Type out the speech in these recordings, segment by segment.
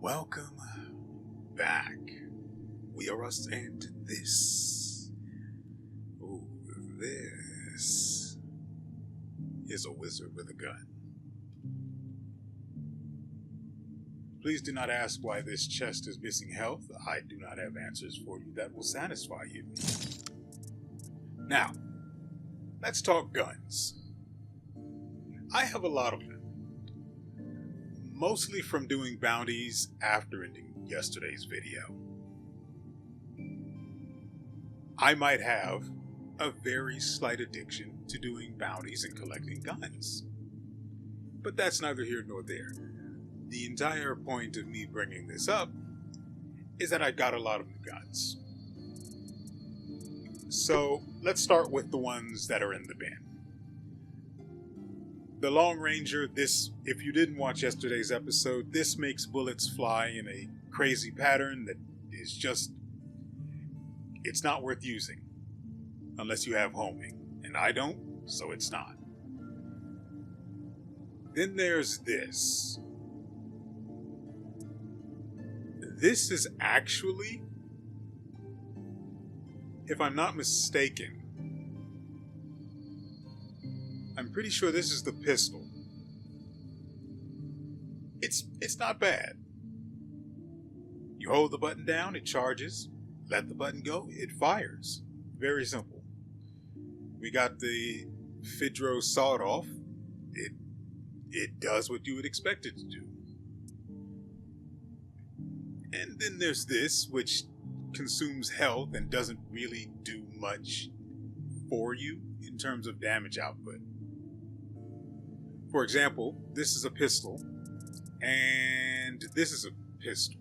Welcome back. WeArEuS and this. Ooh, this is a wizard with a gun. Please do not ask why this chest is missing health. I do not have answers for you that will satisfy you. Now, let's talk guns. I have a lot of them. Mostly from doing bounties after ending yesterday's video. I might have a very slight addiction to doing bounties and collecting guns. But that's neither here nor there. The entire point of me bringing this up is that I got a lot of new guns. So let's start with the ones that are in the bin. The Long Ranger, if you didn't watch yesterday's episode, this makes bullets fly in a crazy pattern that is just, it's not worth using. Unless you have homing. And I don't, so it's not. Then there's this. This is actually, if I'm not mistaken, I'm pretty sure this is the pistol. It's not bad. You hold the button down, it charges. Let the button go, it fires. Very simple. We got the Fidro sawed-off. It does what you would expect it to do. And then there's this, which consumes health and doesn't really do much for you in terms of damage output. For example, this is a pistol, and this is a pistol.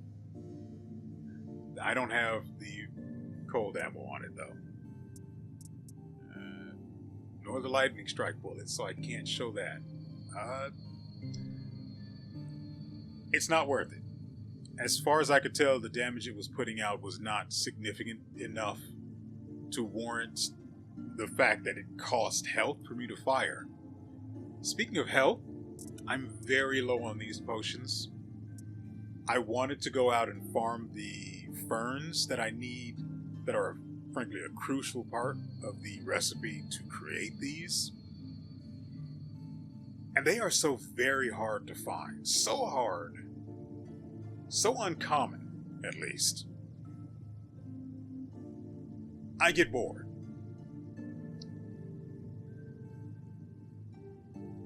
I don't have the cold ammo on it, though. Nor the lightning strike bullets, so I can't show that. It's not worth it. As far as I could tell, the damage it was putting out was not significant enough to warrant the fact that it cost health for me to fire. Speaking of health, I'm very low on these potions. I wanted to go out and farm the ferns that I need, that are frankly a crucial part of the recipe to create these. And they are so very hard to find. So hard. So uncommon, at least. I get bored.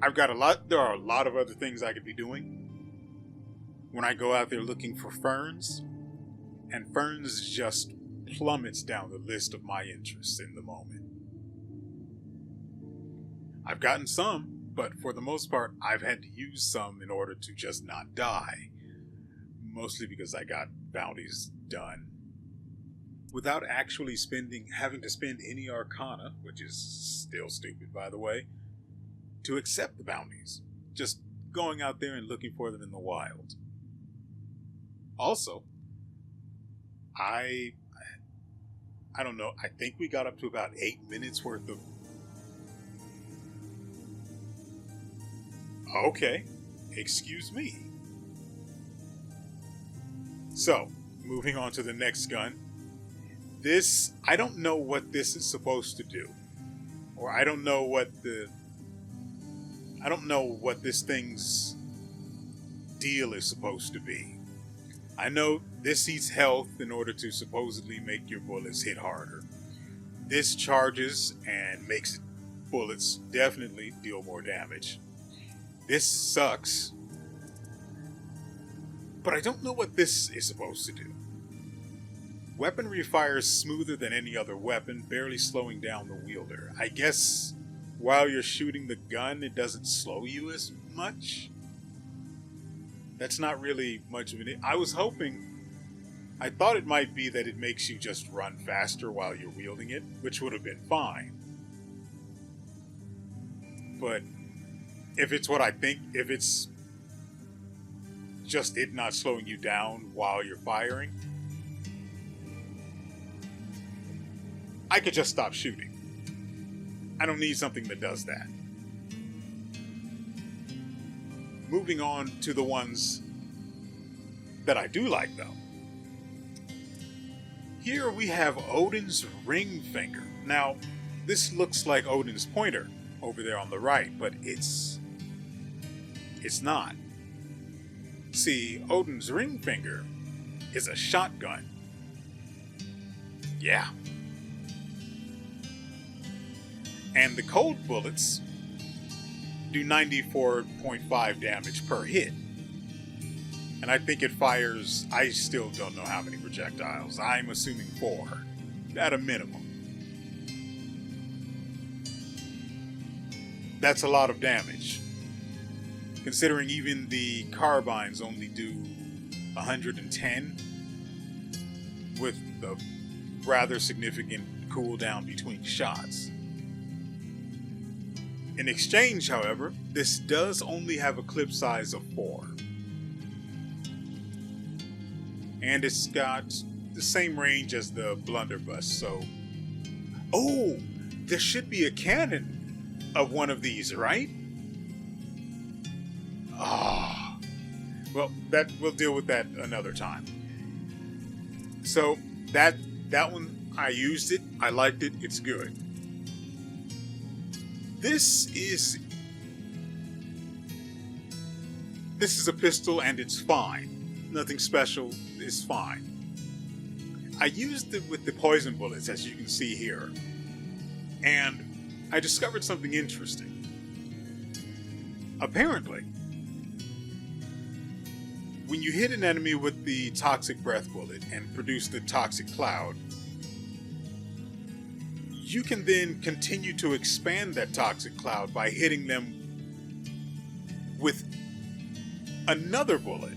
There are a lot of other things I could be doing when I go out there looking for ferns, and ferns just plummets down the list of my interests in the moment. I've gotten some, but for the most part, I've had to use some in order to just not die, mostly because I got bounties done without actually having to spend any arcana, which is still stupid, by the way, to accept the bounties, just going out there and looking for them in the wild. Also, I don't know, I think we got up to about 8 minutes worth of... Okay, excuse me. So, moving on to the next gun. This, I don't know what this is supposed to do. Or I don't know what this thing's deal is supposed to be. I know this eats health in order to supposedly make your bullets hit harder. This charges and makes bullets definitely deal more damage. This sucks. But I don't know what this is supposed to do. Weaponry fires smoother than any other weapon, barely slowing down the wielder. I guess while you're shooting the gun, it doesn't slow you as much. That's not really much of an... I thought it might be that it makes you just run faster while you're wielding it, which would have been fine. But if it's what I think, if it's just it not slowing you down while you're firing, I could just stop shooting. I don't need something that does that. Moving on to the ones that I do like, though. Here we have Odin's ring finger. Now, this looks like Odin's pointer over there on the right, but it's not. See, Odin's ring finger is a shotgun. Yeah. And the cold bullets do 94.5 damage per hit. And I think it fires, I still don't know how many projectiles. I'm assuming 4, at a minimum. That's a lot of damage, considering even the carbines only do 110, with the rather significant cooldown between shots. In exchange, however, this does only have a clip size of 4. And it's got the same range as the blunderbuss, so... Oh! There should be a cannon of one of these, right? Ah. Well, we'll deal with that another time. So, that one, I used it, I liked it, it's good. This is a pistol and it's fine. Nothing special, it's fine. I used it with the poison bullets, as you can see here. And I discovered something interesting. Apparently, when you hit an enemy with the toxic breath bullet and produce the toxic cloud, you can then continue to expand that toxic cloud by hitting them with another bullet,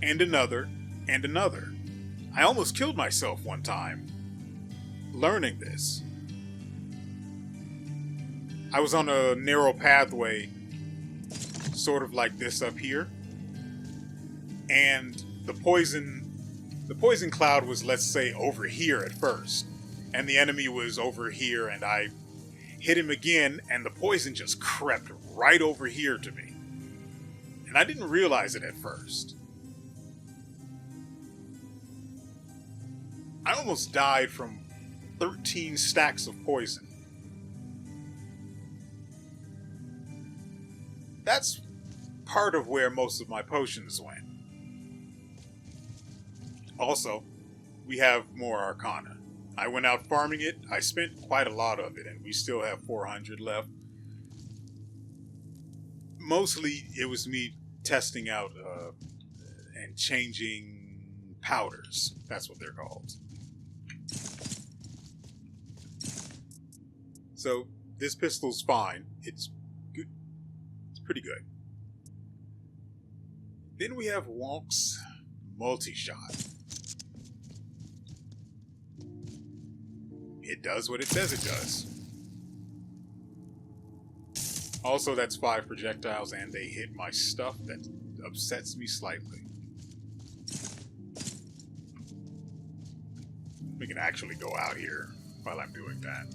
and another, and another. I almost killed myself one time learning this. I was on a narrow pathway, sort of like this up here, and the poison cloud was, let's say, over here at first, and the enemy was over here, and I hit him again, and the poison just crept right over here to me. And I didn't realize it at first. I almost died from 13 stacks of poison. That's part of where most of my potions went. Also, we have more Arcana. I went out farming it. I spent quite a lot of it, and we still have 400 left. Mostly, it was me testing out and changing powders. That's what they're called. So, this pistol's fine. It's good. It's pretty good. Then we have WeArEuS multi-shot. It does what it says it does. Also, that's 5 projectiles, and they hit my stuff. That upsets me slightly. We can actually go out here while I'm doing that.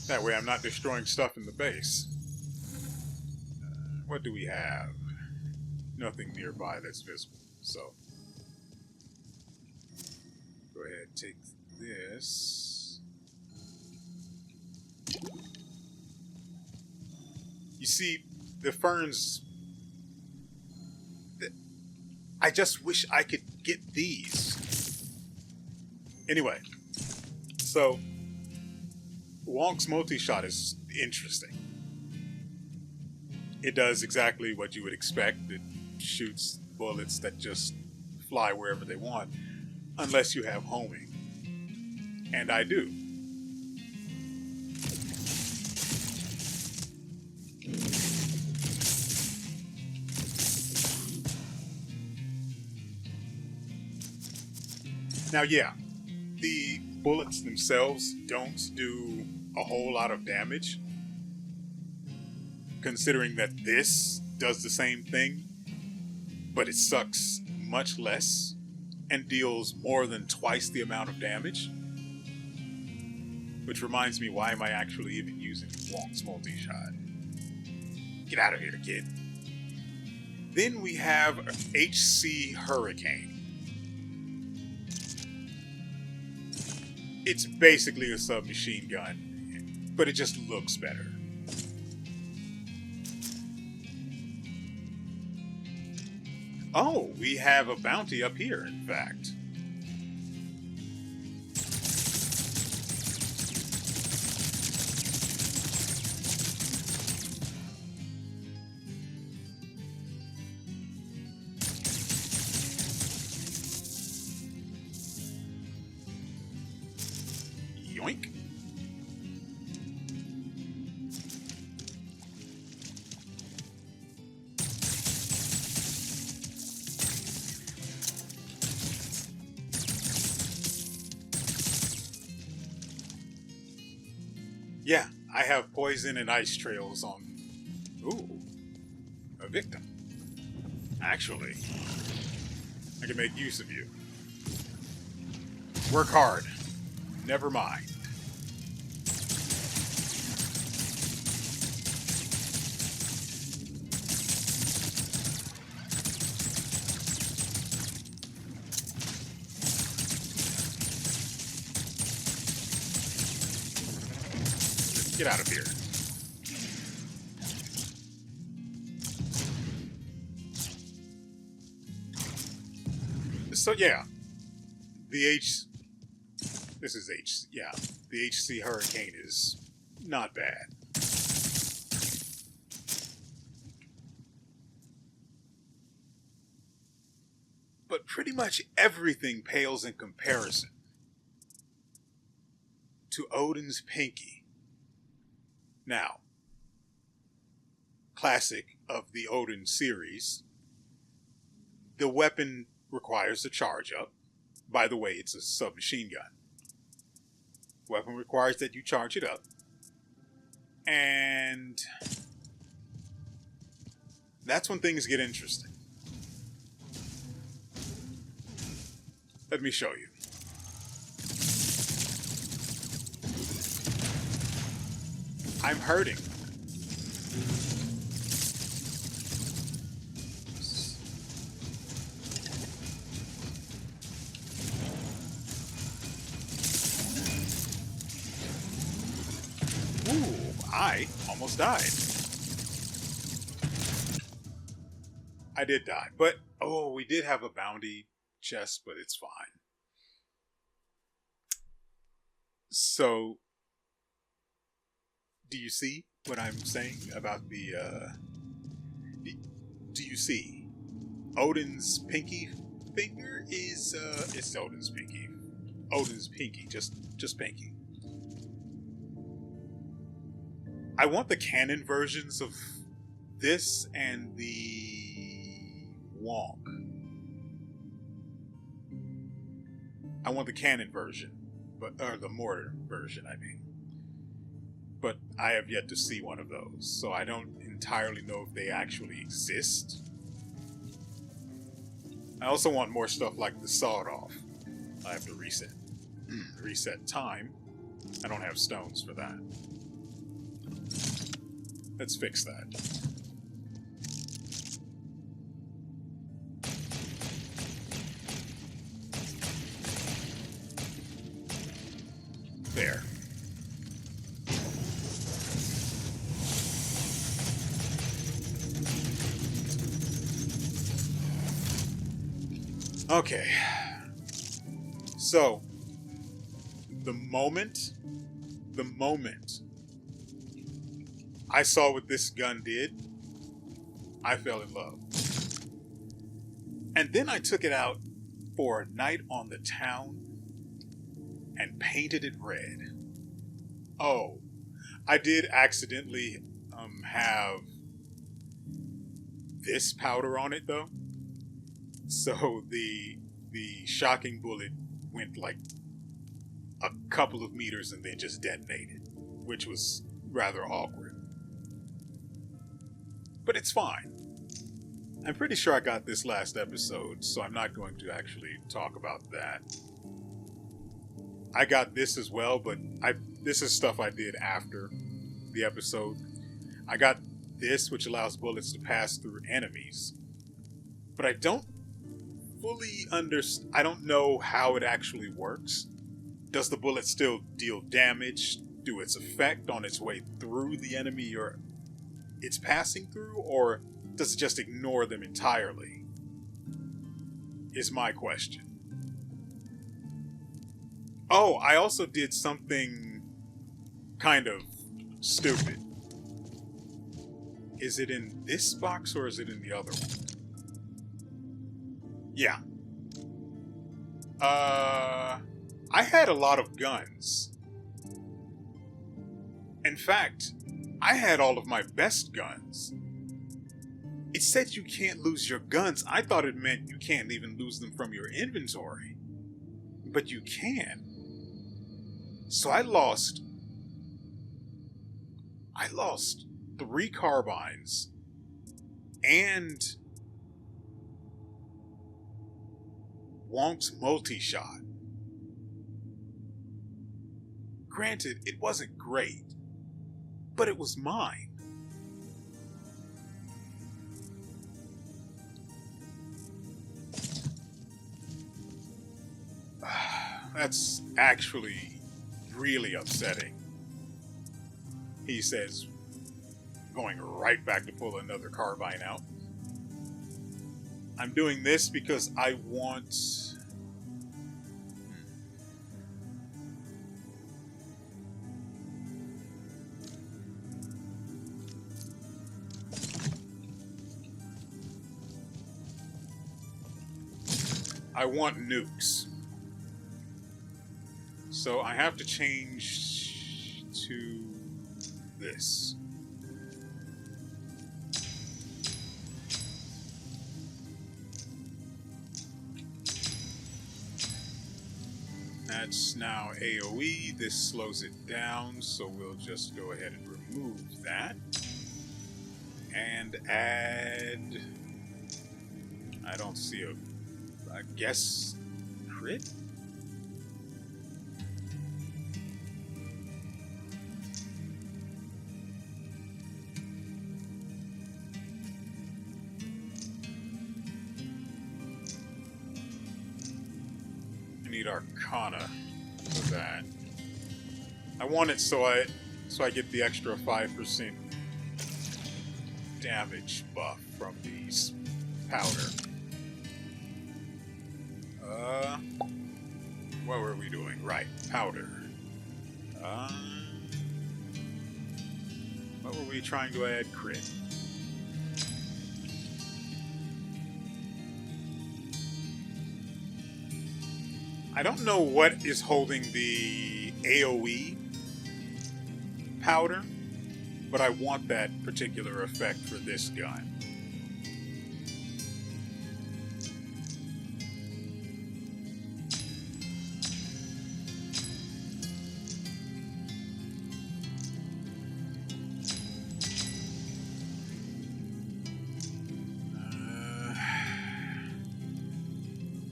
That way I'm not destroying stuff in the base. What do we have? Nothing nearby that's visible, so... Go ahead, take this. You see, the ferns... I just wish I could get these. Anyway, so... WeArEuS multi-shot is interesting. It does exactly what you would expect. It shoots bullets that just fly wherever they want, unless you have homing. And I do. Now, yeah, the bullets themselves don't do a whole lot of damage, considering that this does the same thing, but it sucks much less and deals more than twice the amount of damage. Which reminds me, why am I actually even using WeArEuS multi-shot? Get out of here, kid. Then we have HC Hurricane. It's basically a submachine gun, but it just looks better. Oh, we have a bounty up here, in fact. Yoink. Yeah, I have poison and ice trails on... Ooh, a victim. Actually, I can make use of you. Work hard. Never mind. Get out of here. So yeah, this is the HC Hurricane is not bad. But pretty much everything pales in comparison to Odin's Pinky. Now, classic of the Odin series, the weapon requires a charge up. By the way, it's a submachine gun. Weapon requires that you charge it up. And that's when things get interesting. Let me show you. I'm hurting. Ooh, I almost died. I did die, but oh, we did have a bounty chest, but it's fine. So, do you see what I'm saying about the, do you see? Odin's pinky finger is, it's Odin's pinky. Odin's pinky, just pinky. I want the canon versions of this and the Wonk. I want the canon version, or the mortar version, I mean. But I have yet to see one of those, so I don't entirely know if they actually exist. I also want more stuff like the sawed off. I have to reset time. I don't have stones for that. Let's fix that. There. Okay. So, the moment I saw what this gun did, I fell in love. And then I took it out for a night on the town and painted it red. Oh, I did accidentally have this powder on it though. So the shocking bullet went like a couple of meters and then just detonated, which was rather awkward. But it's fine. I'm pretty sure I got this last episode, so I'm not going to actually talk about that. I got this as well, but this is stuff I did after the episode. I got this, which allows bullets to pass through enemies, but I don't fully understand. I don't know how it actually works. Does the bullet still deal damage? Do its effect on its way through the enemy or it's passing through, or does it just ignore them entirely? Is my question. Oh, I also did something kind of stupid. Is it in this box or is it in the other one? Yeah. I had a lot of guns. In fact, I had all of my best guns. It said you can't lose your guns. I thought it meant you can't even lose them from your inventory. But you can. So I lost 3 carbines and Wonk's multi-shot. Granted, it wasn't great, but it was mine. That's actually really upsetting, he says, going right back to pull another carbine out. I'm doing this because I want... I want nukes. So I have to change to this. That's now AoE. This slows it down, so we'll just go ahead and remove that. And add... I don't see a... I guess... crit? Need Arcana for that. I want it so I get the extra 5% damage buff from these powder. What were we doing? Right, powder. What were we trying to add? Crit. I don't know what is holding the AoE powder, but I want that particular effect for this gun.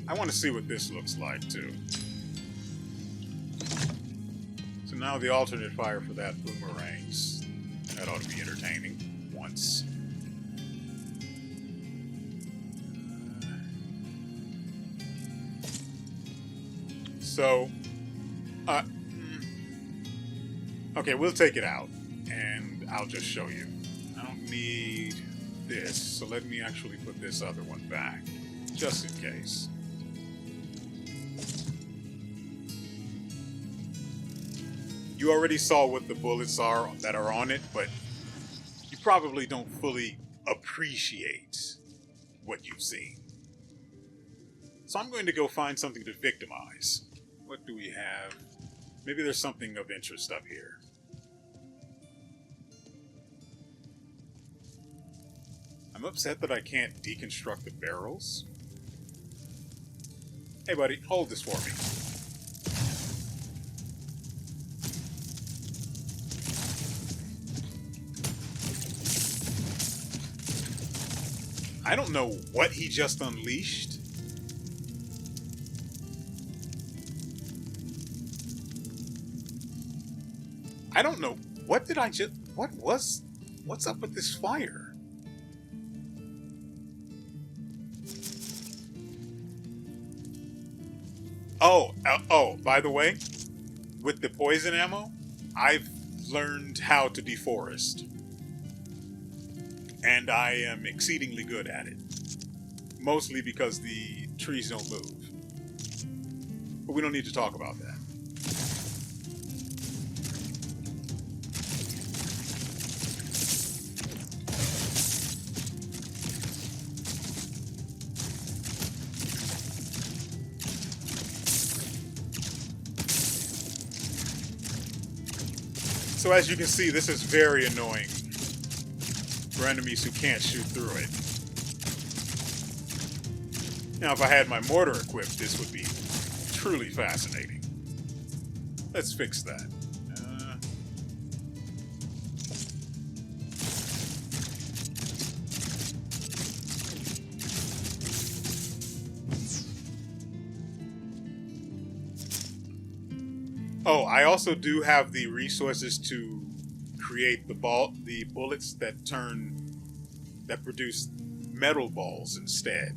I want to see what this looks like, too. So now the alternate fire for that boomerangs. That ought to be entertaining once. So, okay, we'll take it out, and I'll just show you. I don't need this, so let me actually put this other one back, just in case. You already saw what the bullets are that are on it, but you probably don't fully appreciate what you've seen. So I'm going to go find something to victimize. What do we have? Maybe there's something of interest up here. I'm upset that I can't deconstruct the barrels. Hey buddy, hold this for me. I don't know what he just unleashed. I don't know. What did I just... What's up with this fire? Oh, by the way, with the poison ammo, I've learned how to deforest. And I am exceedingly good at it. Mostly because the trees don't move. But we don't need to talk about that. So as you can see, this is very annoying for enemies who can't shoot through it. Now, if I had my mortar equipped, this would be truly fascinating. Let's fix that. Oh, I also do have the resources to create the bullets that produce metal balls instead.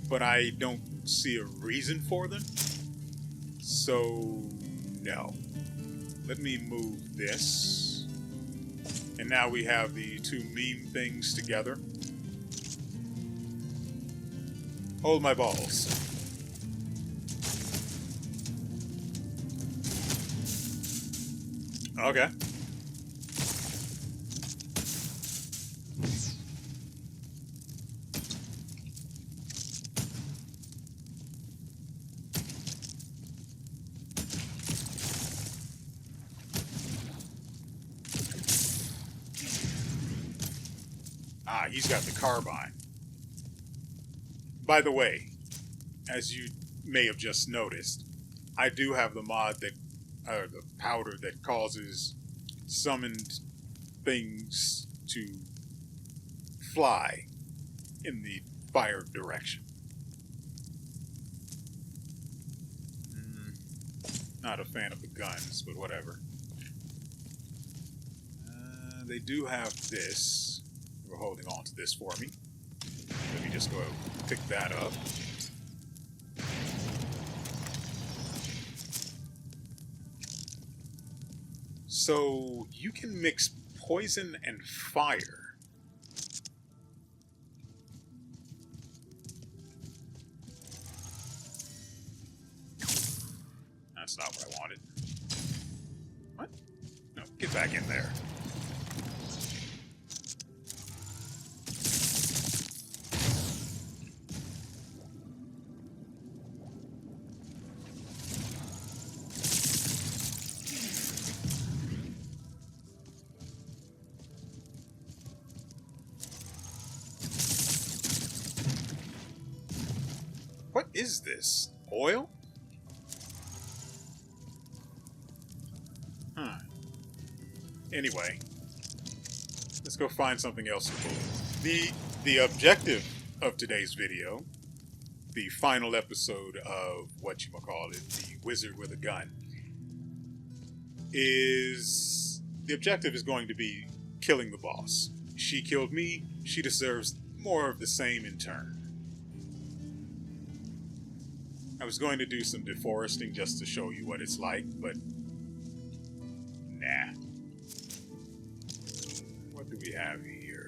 But I don't see a reason for them. So, no. Let me move this. And now we have the two meme things together. Hold my balls. Okay. Ah, he's got the carbine. By the way, as you may have just noticed, I do have the mod that the powder that causes summoned things to fly in the fire direction. Not a fan of the guns, but whatever. They do have this. They're holding on to this for me. Let me just go pick that up. So you can mix poison and fire. That's not what I wanted. What? No, get back in there. What is this? Oil? Huh. Anyway, let's go find something else to do. The objective of today's video, the final episode of whatchamacallit, the Wizard with a Gun, is the objective is going to be killing the boss. She killed me, she deserves more of the same in turn. I was going to do some deforesting just to show you what it's like, but nah. What do we have here?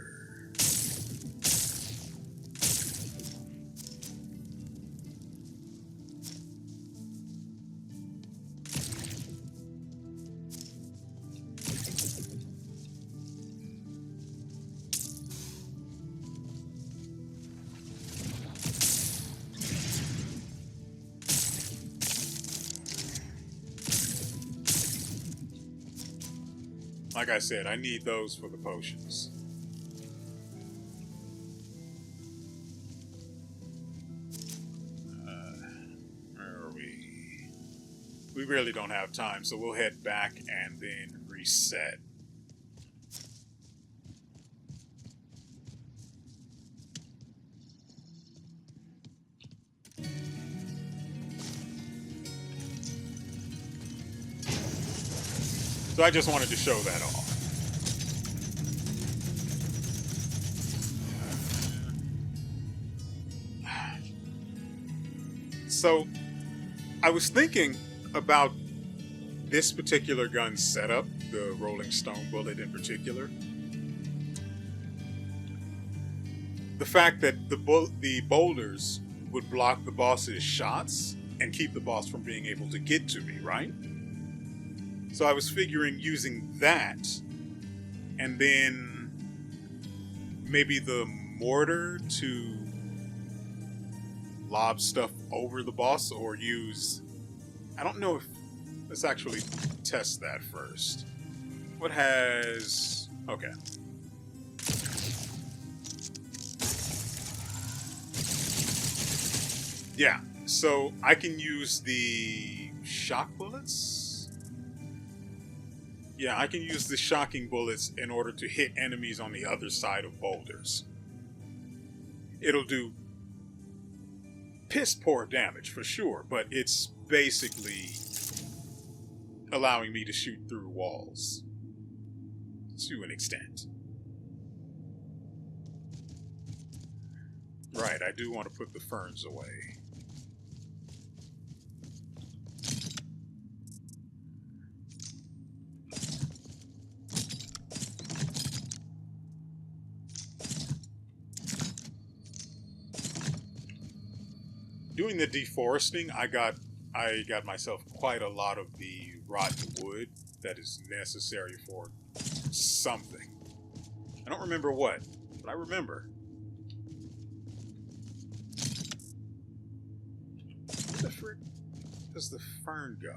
Like I said, I need those for the potions. Where are we? We really don't have time, so we'll head back and then reset. So I just wanted to show that off. So I was thinking about this particular gun setup, the Rolling Stone bullet in particular. The fact that the boulders would block the boss's shots and keep the boss from being able to get to me, right? So I was figuring using that, and then maybe the mortar to lob stuff over the boss, or use... I don't know if... Let's actually test that first. What has... Okay. Yeah, so I can use the shock bullets? Yeah, I can use the shocking bullets in order to hit enemies on the other side of boulders. It'll do piss poor damage for sure, but it's basically allowing me to shoot through walls to an extent. Right, I do want to put the ferns away. Doing the deforesting, I got myself quite a lot of the rotten wood that is necessary for something. I don't remember what, but I remember. Where the frick does the fern go?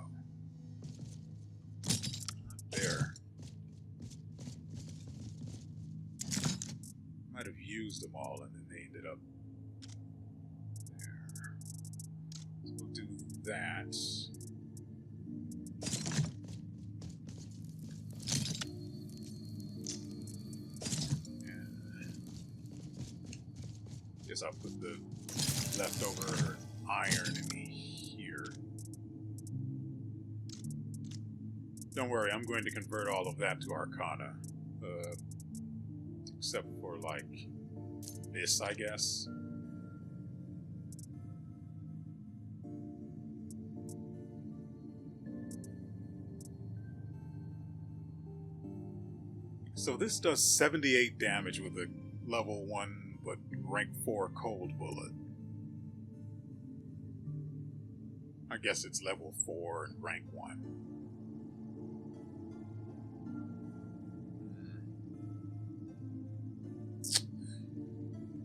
Not there. Might have used them all and then they ended up there. So we'll do that. Guess I'll put the leftover iron in here. Don't worry, I'm going to convert all of that to Arcana. Except for, like, this, I guess. So this does 78 damage with a level 1, but rank 4 cold bullet. I guess it's level 4 and rank 1.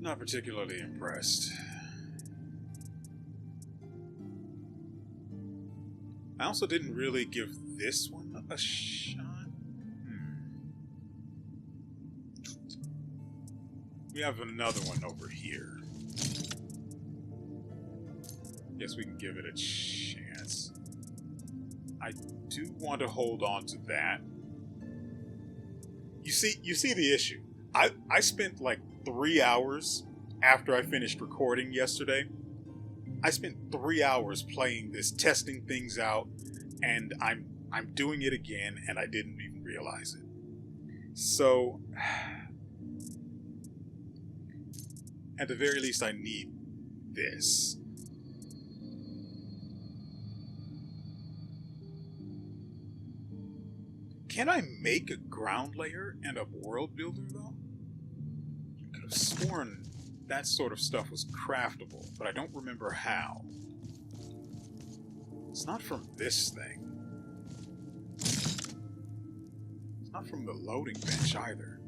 Not particularly impressed. I also didn't really give this one a shot. We have another one over here. Guess we can give it a chance. I do want to hold on to that. You see the issue. I spent like 3 hours after I finished recording yesterday. I spent 3 hours playing this, testing things out, and I'm doing it again, and I didn't even realize it. So, at the very least, I need this. Can I make a ground layer and a world builder, though? I could have sworn that sort of stuff was craftable, but I don't remember how. It's not from this thing. It's not from the loading bench either.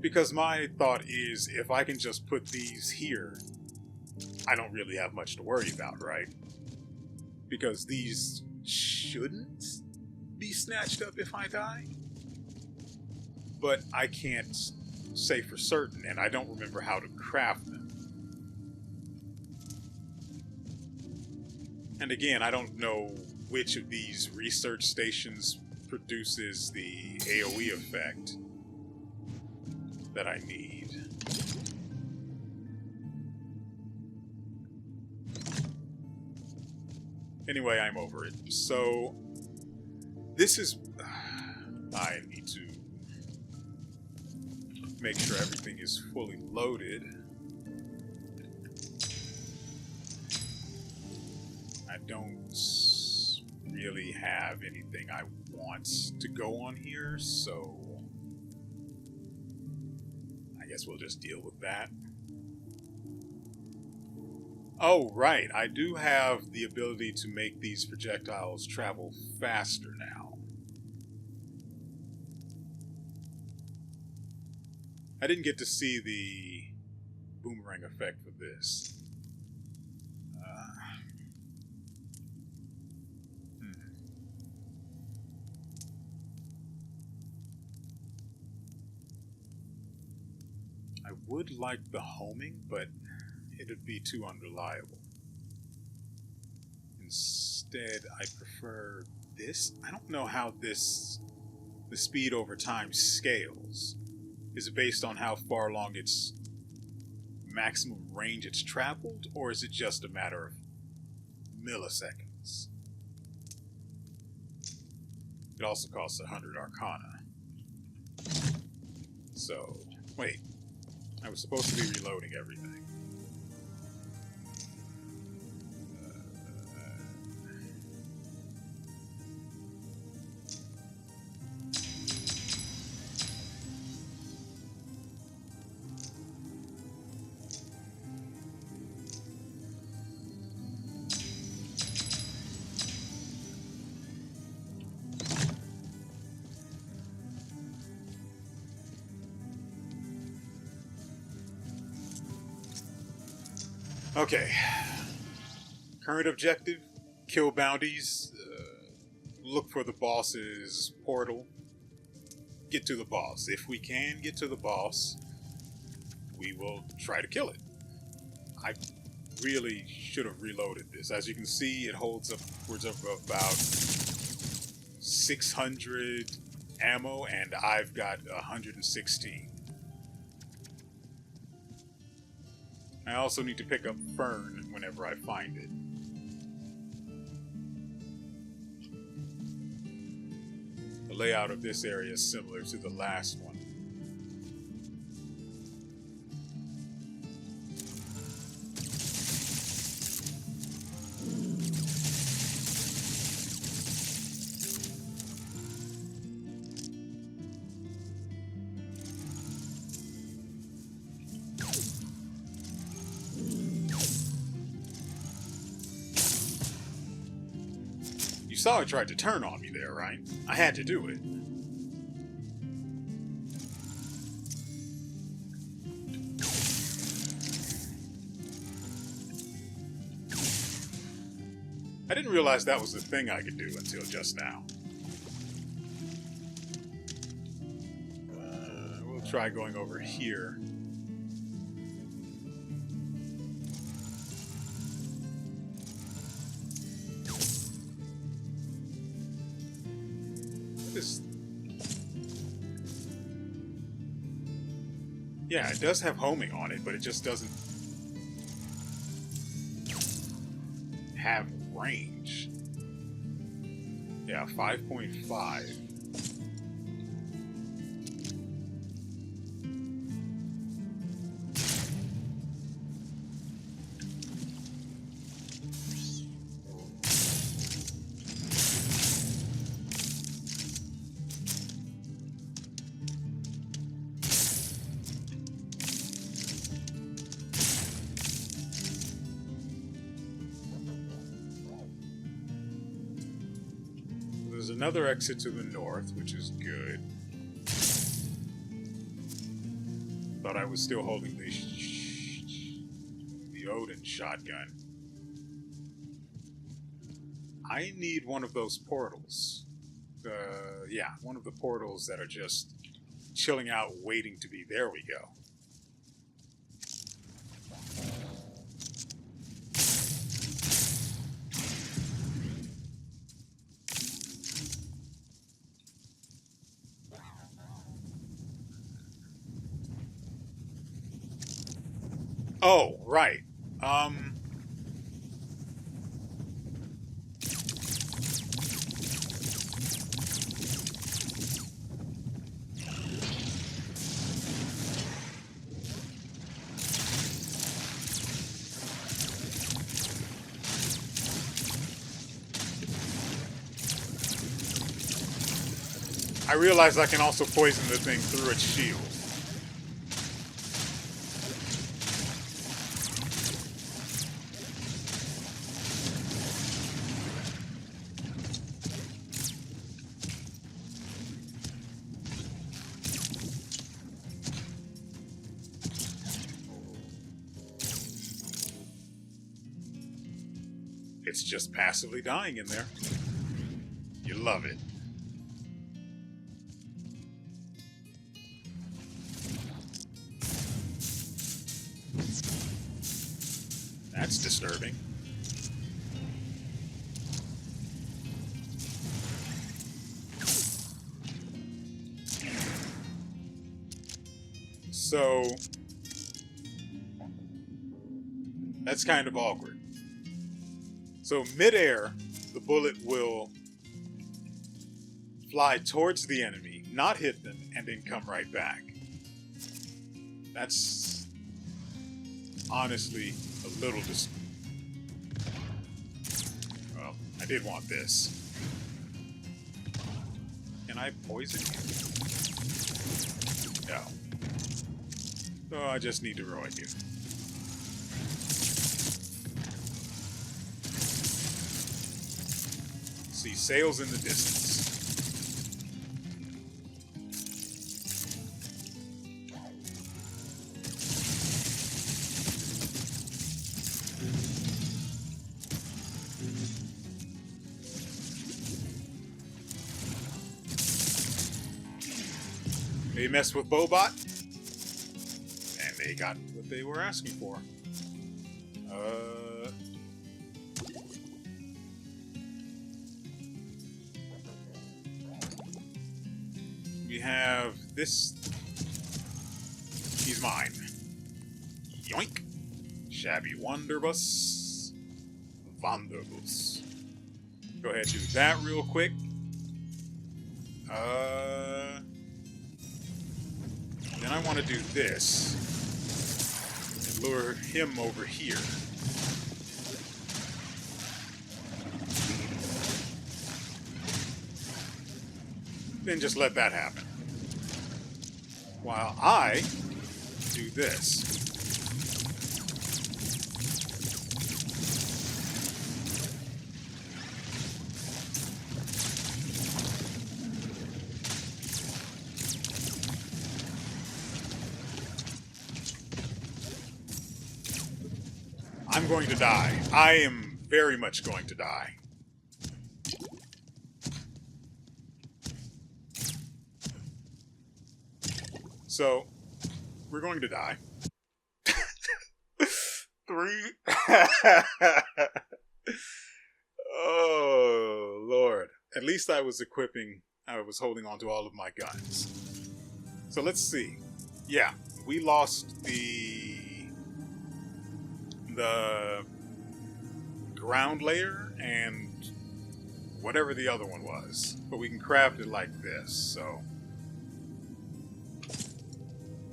Because my thought is, if I can just put these here, I don't really have much to worry about, right? Because these shouldn't be snatched up if I die. But I can't say for certain, and I don't remember how to craft them. And again, I don't know which of these research stations produces the AoE effect that I need. Anyway, I'm over it. So, this is... I need to make sure everything is fully loaded. I I don't really have anything I want to go on here, so I guess we'll just deal with that. Oh, right, I do have the ability to make these projectiles travel faster now. I didn't get to see the boomerang effect for this. I would like the homing, but it'd be too unreliable. Instead, I prefer this. I don't know how the speed over time scales. Is it based on how far along its maximum range it's traveled, or is it just a matter of milliseconds? It also costs 100 Arcana. So, wait. I was supposed to be reloading everything. Okay. Current objective, kill bounties, look for the boss's portal, get to the boss. If we can get to the boss, we will try to kill it. I really should have reloaded this. As you can see, it holds upwards of about 600 ammo, and I've got 116. I also need to pick up Fern whenever I find it. The layout of this area is similar to the last one. You saw it tried to turn on me there, right? I had to do it. I didn't realize that was the thing I could do until just now. We'll try going over here. Yeah, it does have homing on it, but it just doesn't have range. Yeah, 5.5. There's another exit to the north, which is good. Thought I was still holding the Odin shotgun. I need one of those portals. Yeah, one of the portals that are just chilling out, waiting to be. There we go. Oh, right. I realize I can also poison the thing through its shield. It's just passively dying in there. You love it. That's disturbing. So that's kind of awkward. So midair, the bullet will fly towards the enemy, not hit them, and then come right back. That's honestly a little well, I did want this. Can I poison you? No. So I just need to ruin you. See sails in the distance. They messed with Bobot, and they got what they were asking for. We have this. He's mine. Yoink. Shabby Wonderbus. Wanderbus. Go ahead and do that real quick. Then I want to do this. And lure him over here. Then just let that happen. While I do this. I'm going to die. I am very much going to die. So, we're going to die. 3. Oh, Lord. At least I was holding on to all of my guns. So let's see. Yeah, we lost the ground layer and whatever the other one was. But we can craft it like this, so...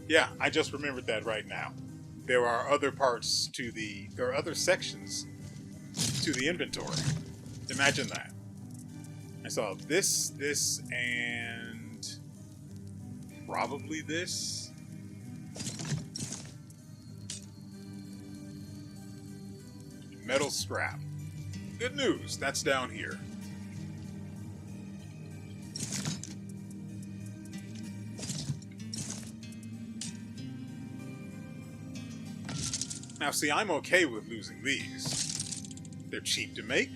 Yeah, I just remembered that right now. There are other parts to there are other sections to the inventory. Imagine that. I saw this, and probably this. Metal scrap. Good news, that's down here. Now, see, I'm okay with losing these. They're cheap to make,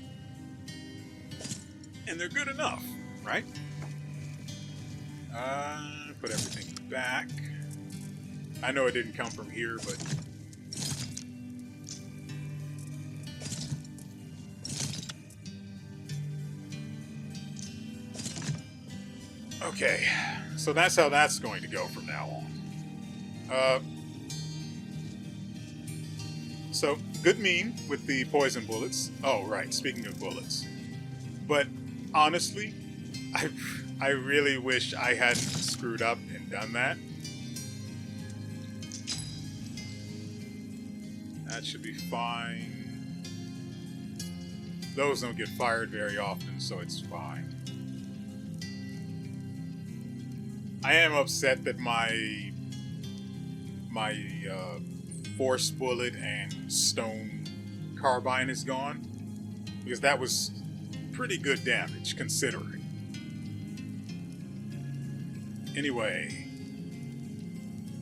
and they're good enough, right? Put everything back. I know it didn't come from here, but... Okay, so that's how that's going to go from now on. So, good meme with the poison bullets. Oh, right, speaking of bullets. But, honestly, I really wish I hadn't screwed up and done that. That should be fine. Those don't get fired very often, so it's fine. I am upset that my force bullet and stone carbine is gone, because that was pretty good damage considering. Anyway,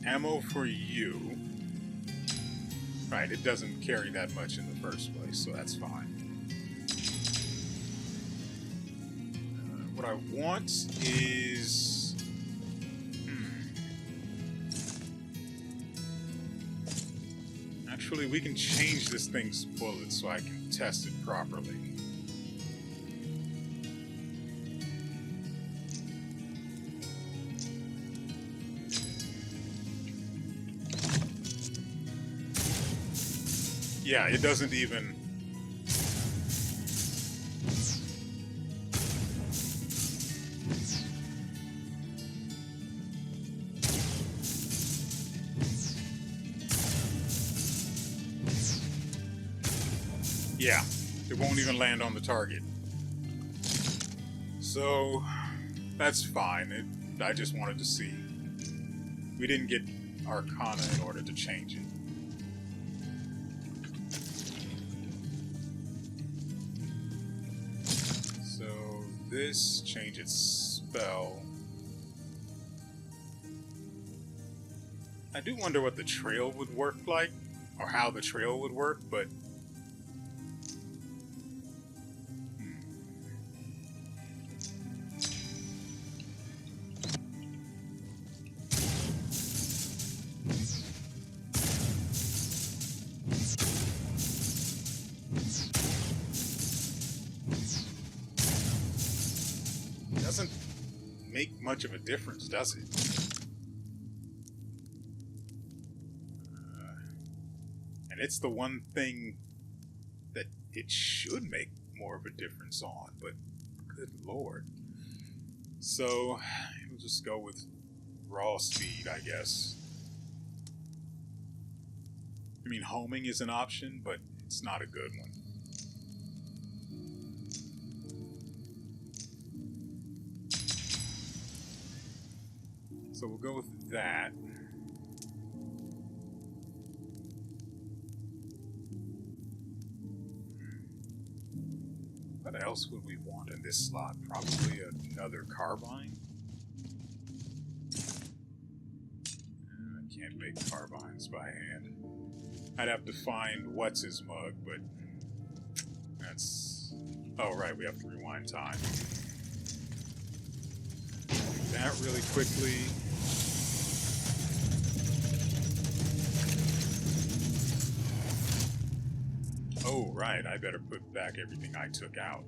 ammo for you. Right, it doesn't carry that much in the first place, so that's fine. What I want is... Actually, we can change this thing's bullets so I can test it properly. Yeah, it doesn't even... Yeah, it won't even land on the target. So, that's fine. I just wanted to see. We didn't get Arcana in order to change it. So, this changes spell. I do wonder what the trail would work like, or how the trail would work, but doesn't make much of a difference, does it? And it's the one thing that it should make more of a difference on, but good lord. So, we'll just go with raw speed, I guess. I mean, homing is an option, but it's not a good one. So we'll go with that. What else would we want in this slot? Probably another carbine. I can't make carbines by hand. I'd have to find what's his mug, but that's... Oh, right, we have to rewind time. Do that really quickly. Oh, right, I better put back everything I took out.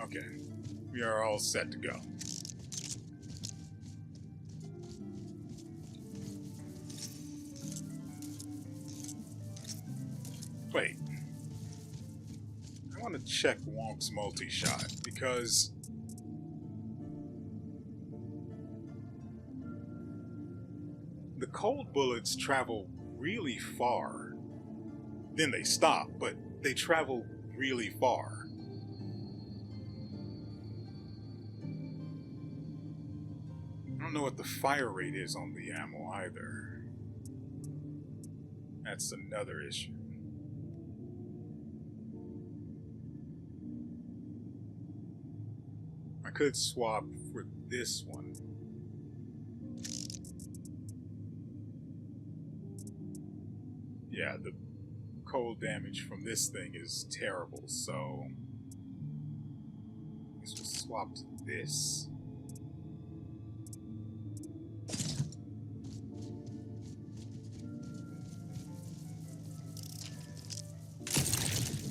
Okay, we are all set to go. Wait. I want to check Wonk's multi-shot, because the cold bullets travel really far. Then they stop, but they travel really far. I don't know what the fire rate is on the ammo either. That's another issue. I could swap for this one. Yeah, the cold damage from this thing is terrible, so I guess we'll swap to this.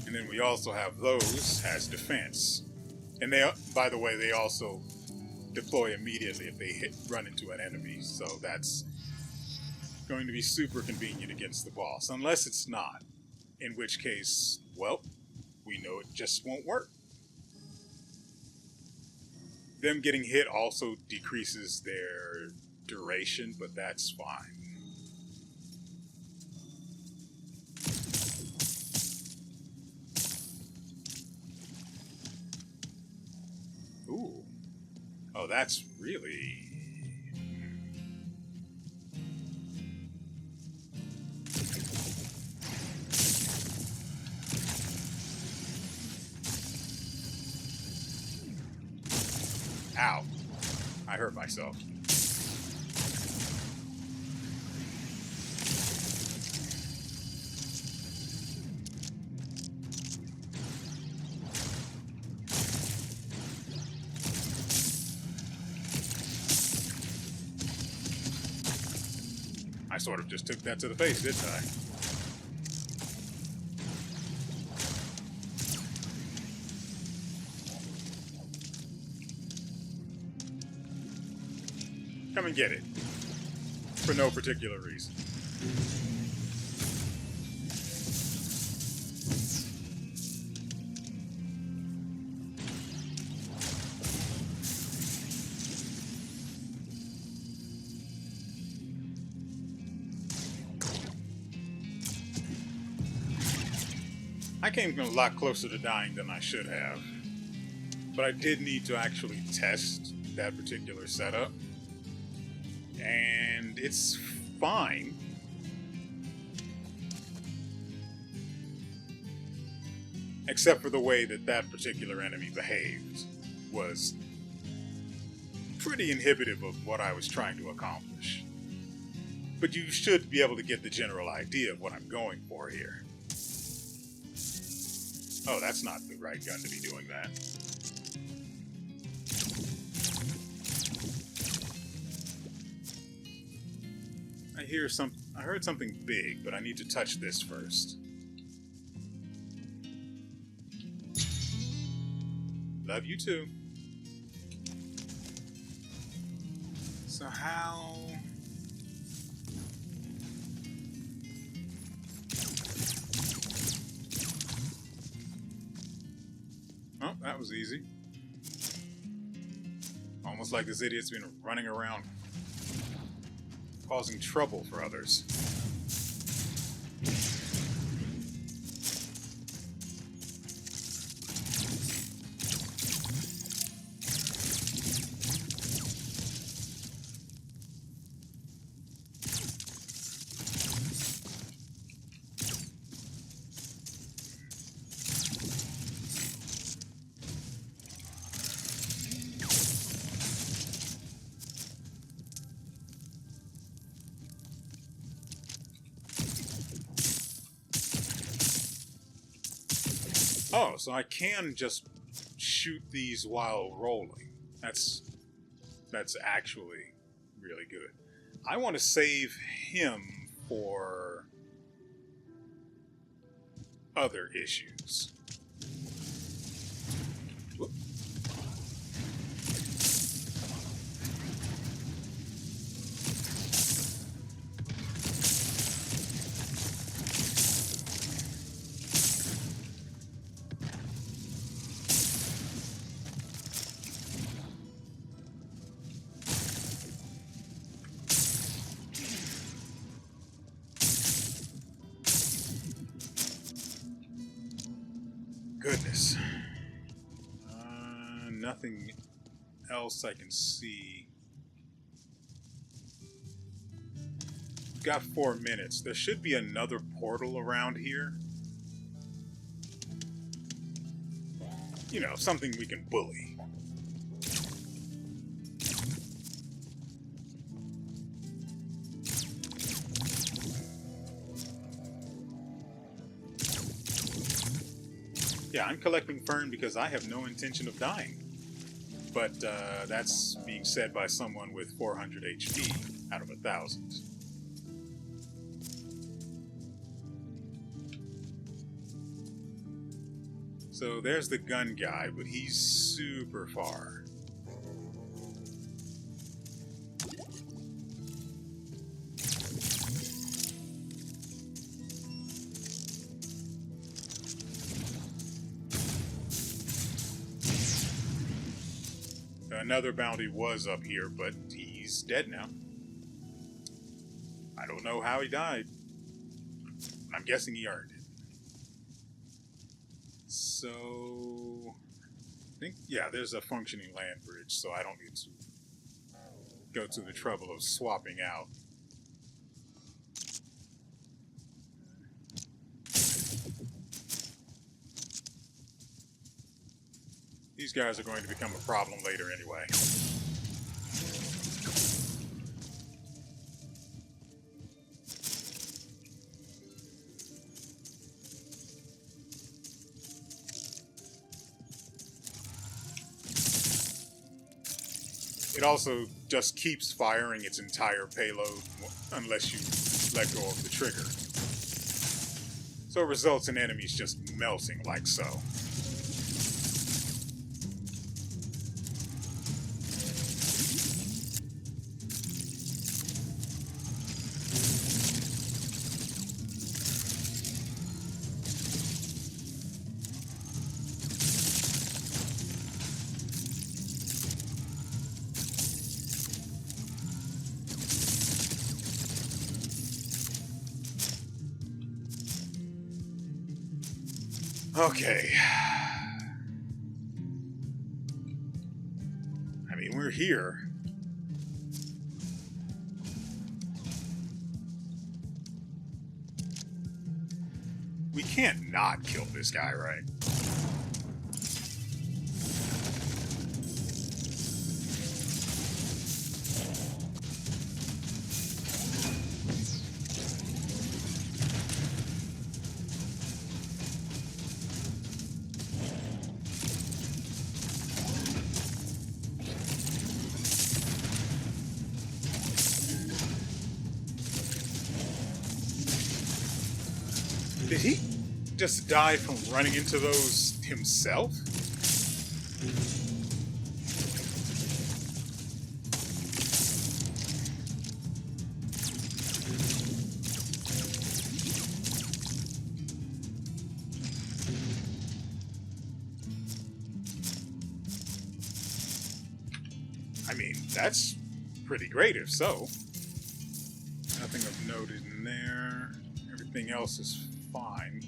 And then we also have those as defense. And they, by the way, they also deploy immediately if they run into an enemy, so that's going to be super convenient against the boss, unless it's not, in which case, well, we know it just won't work. Them getting hit also decreases their duration, but that's fine. Ooh. Oh, that's really... Ow. I hurt myself. I sort of just took that to the face, didn't I? Come and get it. For no particular reason. I came a lot closer to dying than I should have. But I did need to actually test that particular setup. And it's fine. Except for the way that that particular enemy behaved was pretty inhibitive of what I was trying to accomplish. But you should be able to get the general idea of what I'm going for here. Oh, that's not the right gun to be doing that. I heard something big, but I need to touch this first. Love you too. So how... Oh, that was easy. Almost like this idiot's been running around causing trouble for others. Oh, so I can just shoot these while rolling. That's actually really good. I want to save him for other issues. Whoop. Goodness. Nothing else I can see. We've got 4 minutes. There should be another portal around here. You know, something we can bully. Yeah, I'm collecting Fern because I have no intention of dying. But that's being said by someone with 400 HP out of 1,000. So there's the gun guy, but he's super far. Another bounty was up here, but he's dead now. I don't know how he died. I'm guessing he earned it. So... think, yeah, there's a functioning land bridge, so I don't need to go to the trouble of swapping out. These guys are going to become a problem later anyway. It also just keeps firing its entire payload unless you let go of the trigger. So it results in enemies just melting like so. Okay. I mean, we're here. We can't not kill this guy, right? Did he just die from running into those himself? I mean, that's pretty great if so. Nothing of note in there. Everything else is fine.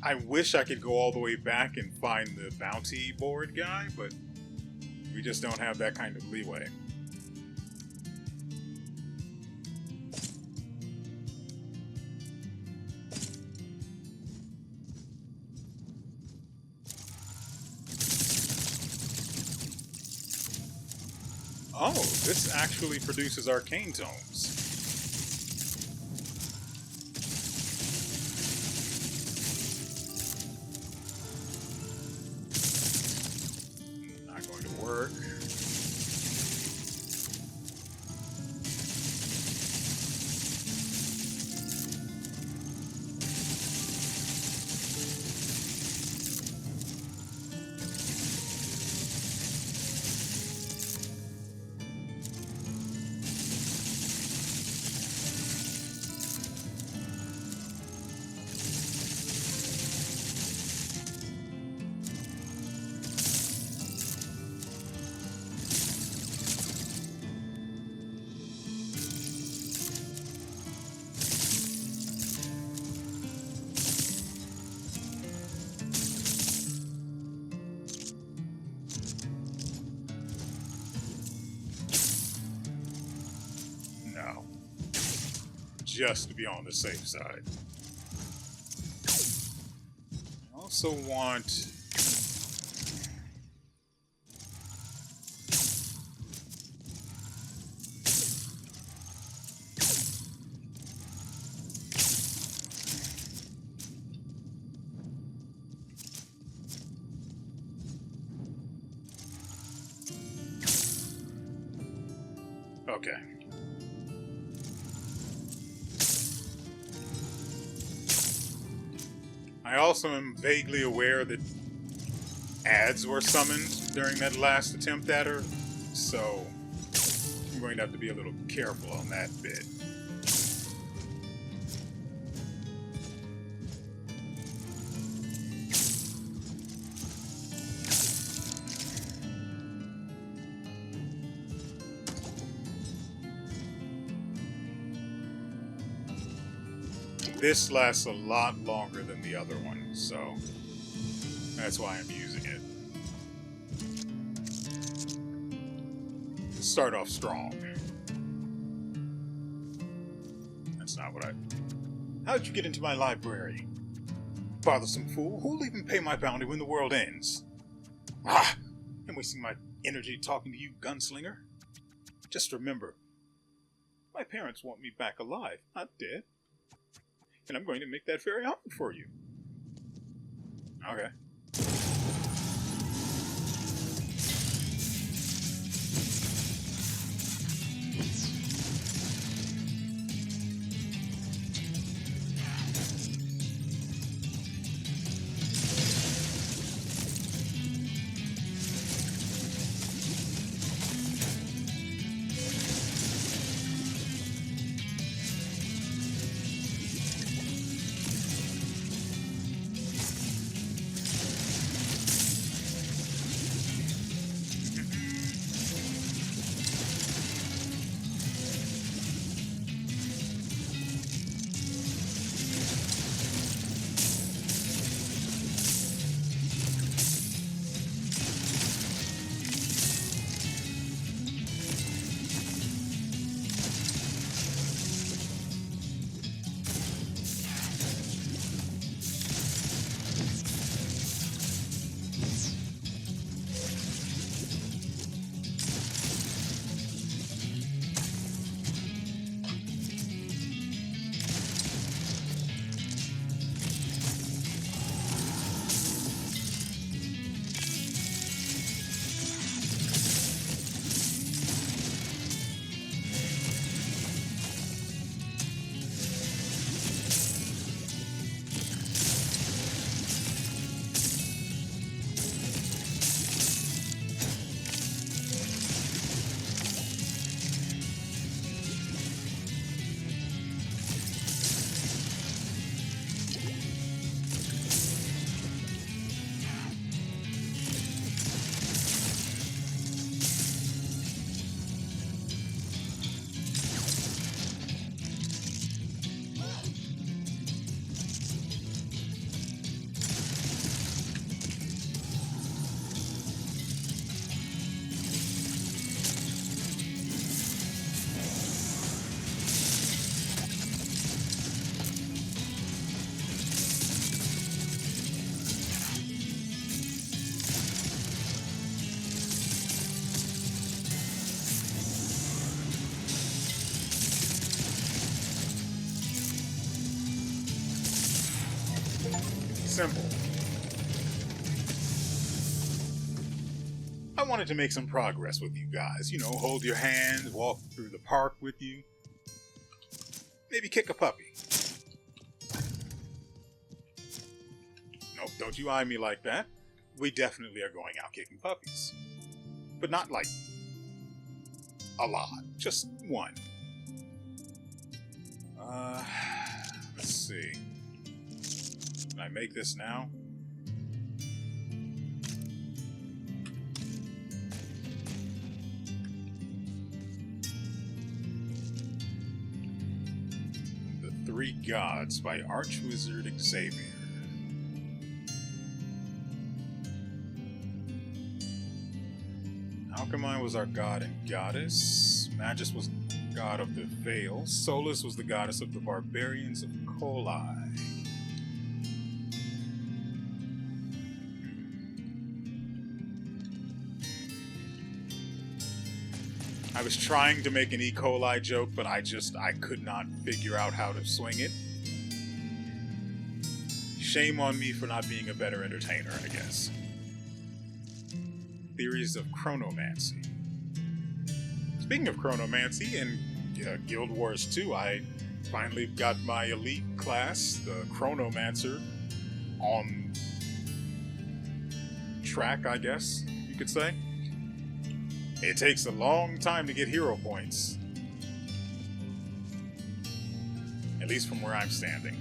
I wish I could go all the way back and find the bounty board guy, but we just don't have that kind of leeway. Oh, this actually produces arcane tomes. Not going to work. No. Just to be on the safe side. I also want... Okay. I also am vaguely aware that ads were summoned during that last attempt at her, so I'm going to have to be a little careful on that bit. This lasts a lot longer than the other one, so that's why I'm using it. start off strong. That's not what I... How did you get into my library? Bothersome fool, who'll even pay my bounty when the world ends? Ah! I'm wasting my energy talking to you, gunslinger. Just remember, my parents want me back alive, not dead. And I'm going to make that very hard for you. Okay. Simple. I wanted to make some progress with you guys. You know, hold your hand, walk through the park with you. Maybe kick a puppy. Nope, don't you eye me like that. We definitely are going out kicking puppies. But not like a lot. Just one. Let's see. Can I make this now? The Three Gods by Archwizard Xavier. Alchemy was our god and goddess. Magus was god of the Vale. Solus was the goddess of the barbarians of Colai. I was trying to make an E. coli joke, but I could not figure out how to swing it. Shame on me for not being a better entertainer, I guess. Theories of chronomancy. Speaking of chronomancy, in Guild Wars 2, I finally got my elite class, the Chronomancer, on track, I guess you could say. It takes a long time to get hero points. At least from where I'm standing.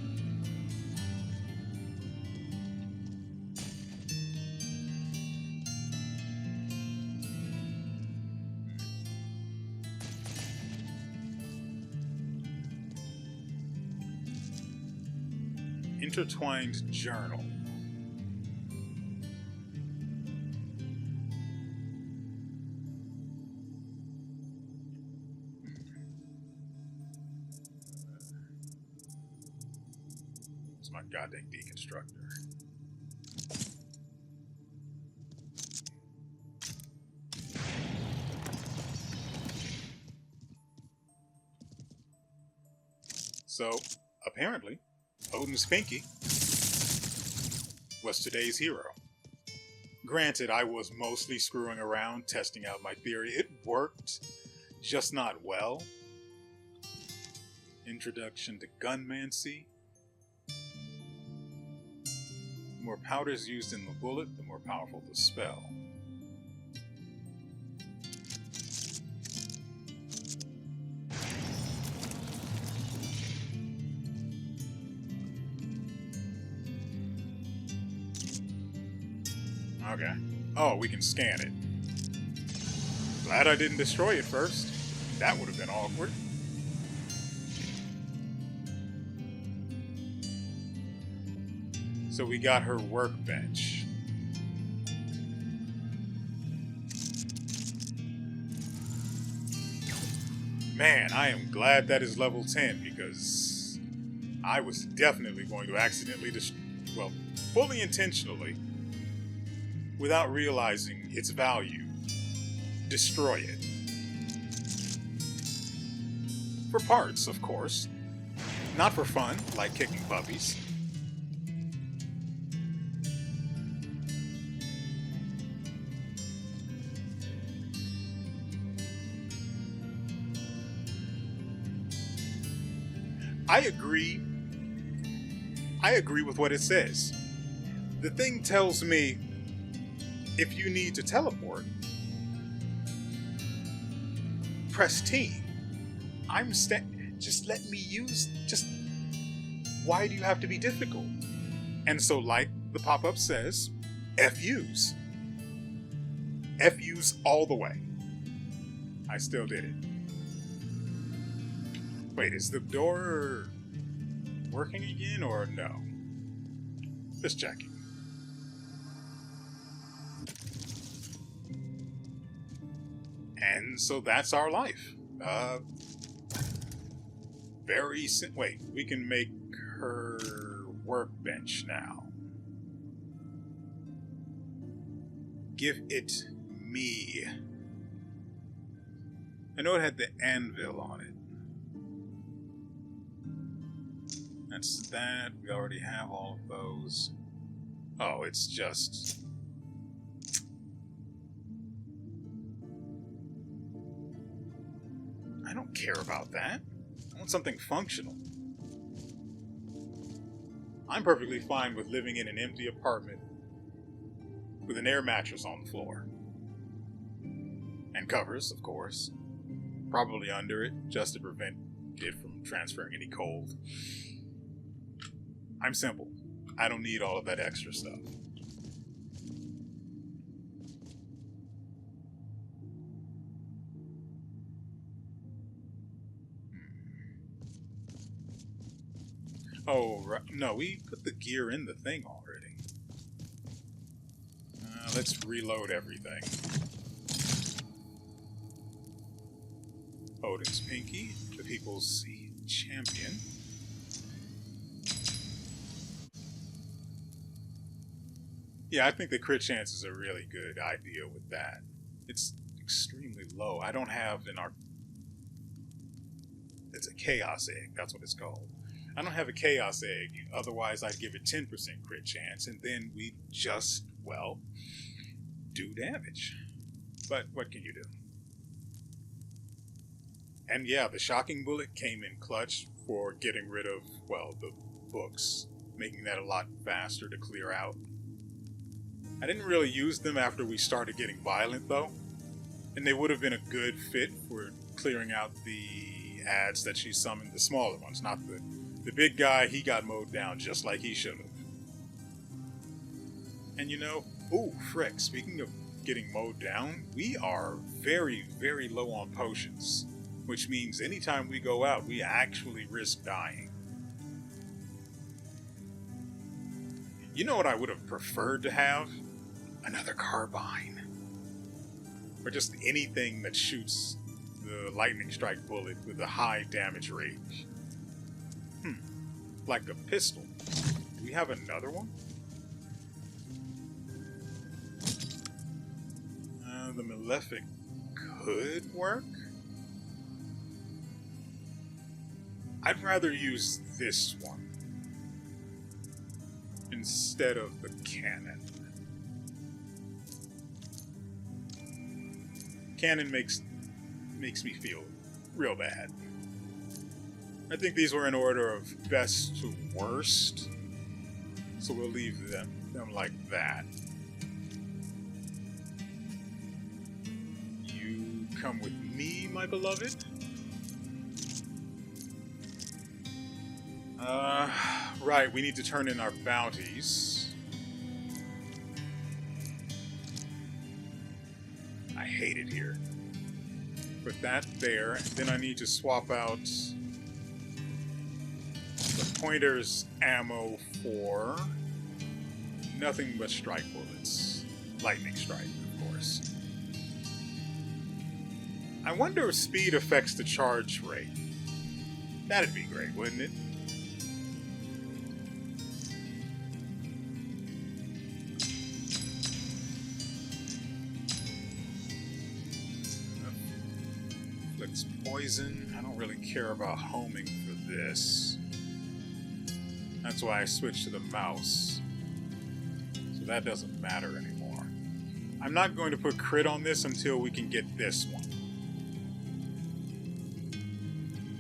Intertwined Journal. my goddamn deconstructor? So, apparently, Odin's Pinky was today's hero. Granted, I was mostly screwing around, testing out my theory. It worked, just not well. Introduction to Gunmancy. The more powders used in the bullet, the more powerful the spell. Okay. Oh, we can scan it. Glad I didn't destroy it first. That would have been awkward. So we got her workbench. Man, I am glad that is level 10 because I was definitely going to accidentally fully intentionally, without realizing its value, destroy it. For parts, of course. Not for fun, like kicking puppies. I agree with what it says. The thing tells me if you need to teleport, press T. Just let me use, why do you have to be difficult? And so, like the pop-up says, FUs. FUs all the way. I still did it. Wait, is the door working again or no? Just checking. And so that's our life. Wait, we can make her workbench now. Give it me. I know it had the anvil on it. That's that. We already have all of those. Oh, it's just... I don't care about that. I want something functional. I'm perfectly fine with living in an empty apartment with an air mattress on the floor. And covers, of course. Probably under it, just to prevent it from transferring any cold. I'm simple. I don't need all of that extra stuff. Oh, right. No, we put the gear in the thing already. Let's reload everything. Odin's Pinky, the People's Champion. Yeah, I think the crit chances are really good idea with that. It's extremely low. I don't have an It's a Chaos Egg, that's what it's called. I don't have a Chaos Egg, otherwise I'd give it 10% crit chance, and then we just, well, do damage. But what can you do? And yeah, the Shocking Bullet came in clutch for getting rid of, well, the books, making that a lot faster to clear out. I didn't really use them after we started getting violent, though, and they would have been a good fit for clearing out the ads that she summoned, the smaller ones, not the big guy. He got mowed down just like he should have. And you know, ooh, frick, speaking of getting mowed down, we are very, very low on potions, which means anytime we go out, we actually risk dying. You know what I would have preferred to have? Another carbine. Or just anything that shoots the lightning strike bullet with a high damage range. Like a pistol. we have another one? The Malefic could work. I'd rather use this one instead of the cannon. Cannon makes me feel real bad. I think these were in order of best to worst, so we'll leave them like that. You come with me, my beloved. Right, we need to turn in our bounties. I hate it here. Put that there, and then I need to swap out the pointer's ammo for nothing but strike bullets. Lightning strike, of course. I wonder if speed affects the charge rate. That'd be great, wouldn't it? Inflicts poison. I don't really care about homing for this. That's why I switched to the mouse. So that doesn't matter anymore. I'm not going to put crit on this until we can get this one.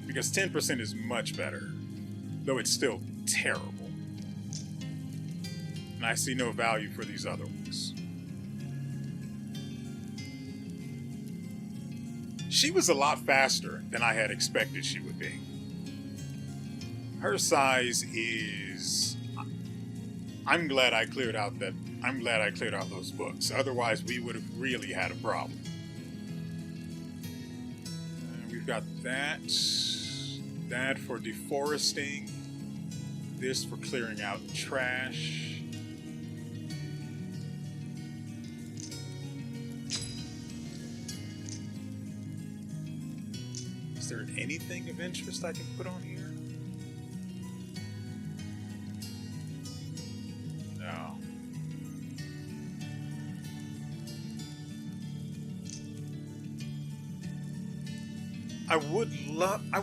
Because 10% is much better, though it's still terrible. And I see no value for these other ones. She was a lot faster than I had expected she would be. Her size is... I'm glad I cleared out those books. Otherwise, we would have really had a problem. We've got that. That for deforesting. This for clearing out trash. Is there anything of interest I can put on here? No. I would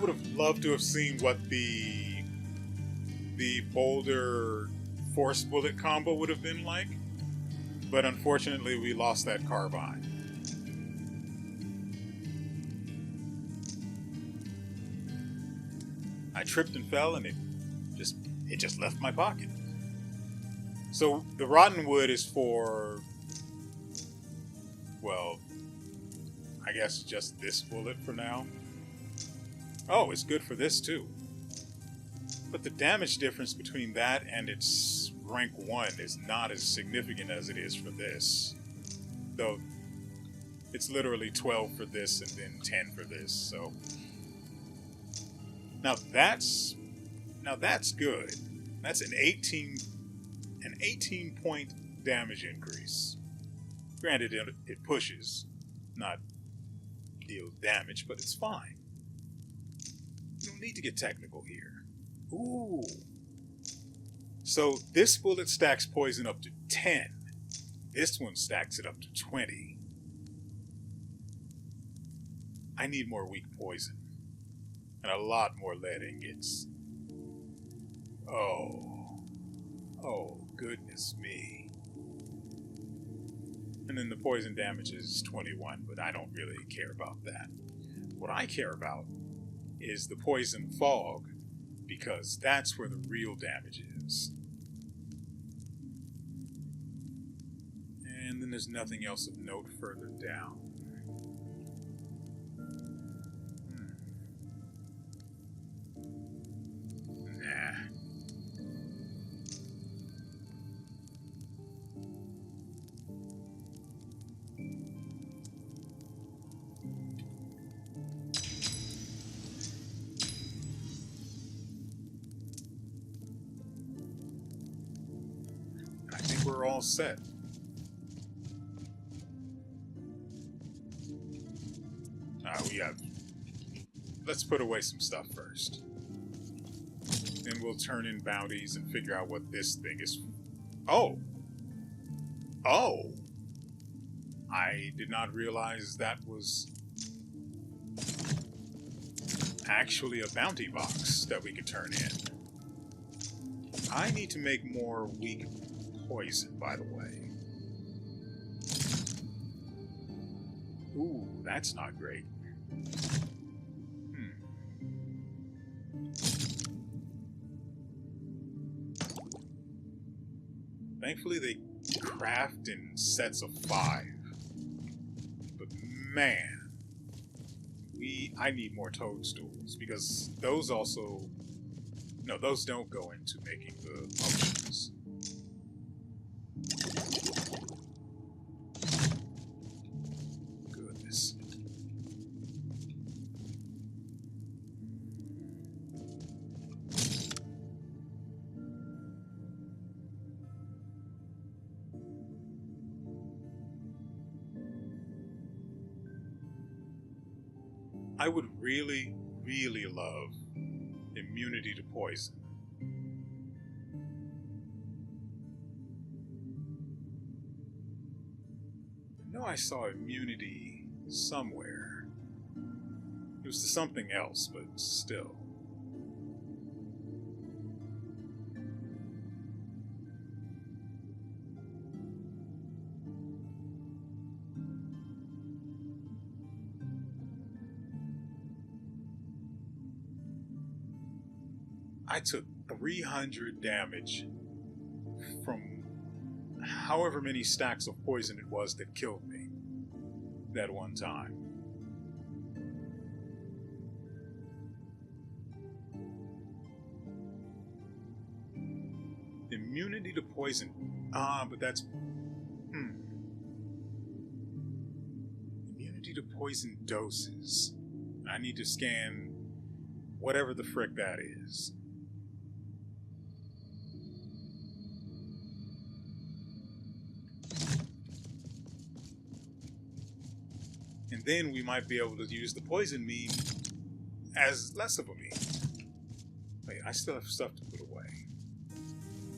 have loved to have seen what the boulder force bullet combo would have been like, but unfortunately we lost that carbine. I tripped and fell, and it just left my pocket. So the rotten wood is for, well, I guess just this bullet for now. Oh, it's good for this too. But the damage difference between that and its rank 1 is not as significant as it is for this. Though it's literally 12 for this and then 10 for this, so. Now that's good. That's an 18 point damage increase. Granted, it pushes, not deals damage, but it's fine. You don't need to get technical here. Ooh. So this bullet stacks poison up to 10. This one stacks it up to 20. I need more weak poison. And a lot more lead ingots. Oh, goodness me. And then the poison damage is 21, but I don't really care about that. What I care about is the poison fog, because that's where the real damage is. And then there's nothing else of note further down. We're all set. Let's put away some stuff first. Then we'll turn in bounties and figure out what this thing is. Oh! Oh! I did not realize that was actually a bounty box that we could turn in. I need to make more weak poison, by the way. Ooh, that's not great. Thankfully, they craft in sets of 5. But man, I need more toadstools, because those also... No, those don't go into making the potions. Goodness. I would really, really love immunity to poison. I know I saw immunity somewhere. It was to something else, but still. I took 300 damage from however many stacks of poison it was that killed me that one time. Immunity to poison. But that's... Immunity to poison doses. I need to scan whatever the frick that is. And then we might be able to use the poison meme as less of a meme. Wait, I still have stuff to put away.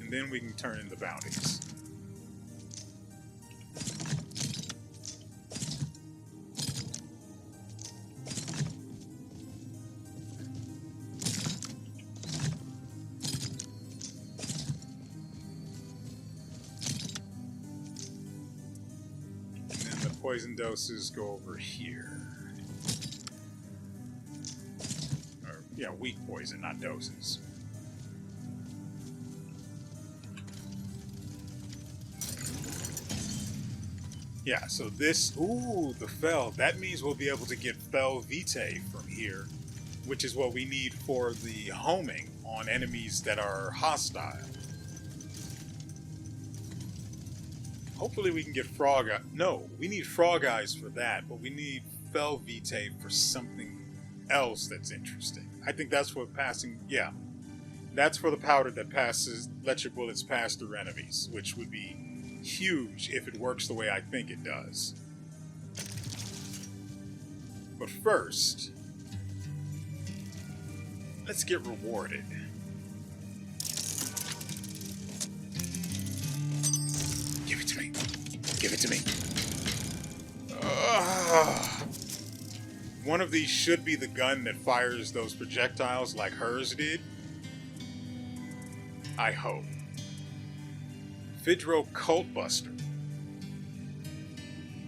And then we can turn in the bounties. Poison doses go over here. Or, yeah, weak poison, not doses. Yeah, so this... Ooh, the Fel. That means we'll be able to get Fel Vitae from here, which is what we need for the homing on enemies that are hostile. Hopefully we can get Frog Eyes. No, we need Frog Eyes for that, but we need Fel Vitae for something else that's interesting. I think that's what passing... Yeah. That's for the powder that lets your bullets pass through enemies, which would be huge if it works the way I think it does. But first, let's get rewarded. Give it to me. Give it to me. One of these should be the gun that fires those projectiles like hers did. I hope. Fidro Cult Buster.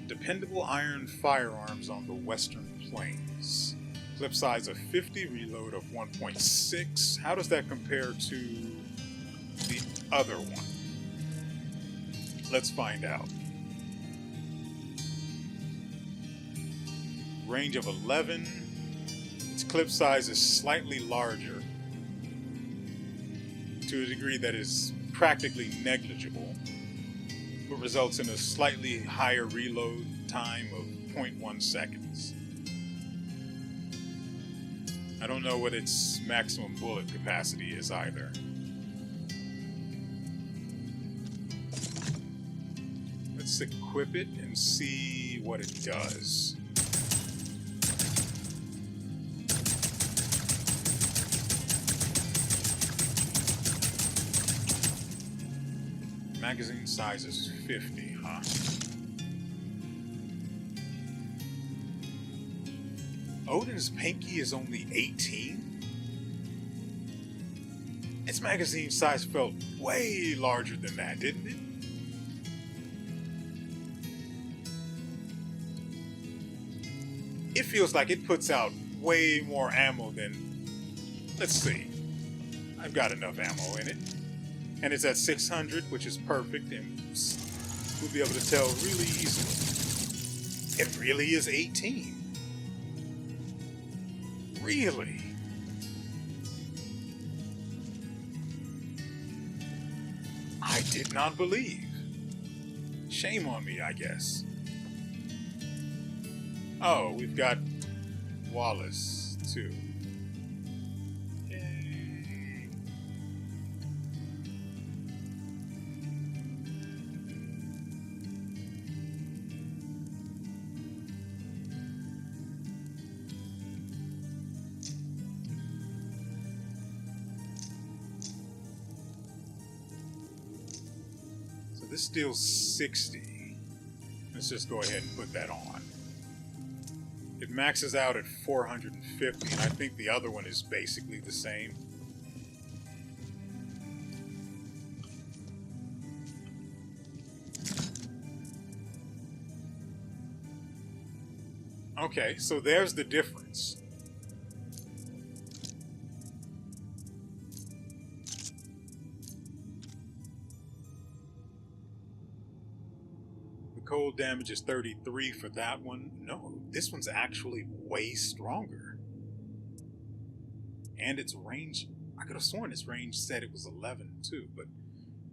Dependable iron firearms on the Western Plains. Clip size of 50, reload of 1.6. How does that compare to the other one? Let's find out. Range of 11. Its clip size is slightly larger, to a degree that is practically negligible, but results in a slightly higher reload time of 0.1 seconds. I don't know what its maximum bullet capacity is either. Let's equip it and see what it does. Magazine size is 50, huh? Odin's pinky is only 18? Its magazine size felt way larger than that, didn't it? It feels like it puts out way more ammo than... Let's see. I've got enough ammo in it. And it's at 600, which is perfect, and we'll be able to tell really easily. It really is 18. Really? I did not believe. Shame on me, I guess. Oh, we've got Wallace, too. Yay. So this deals 60. Let's just go ahead and put that on. It maxes out at 450, and I think the other one is basically the same. Okay, so there's the difference. Cold damage is 33 for that one. No, this one's actually way stronger. And its range, I could have sworn its range said it was 11 too, but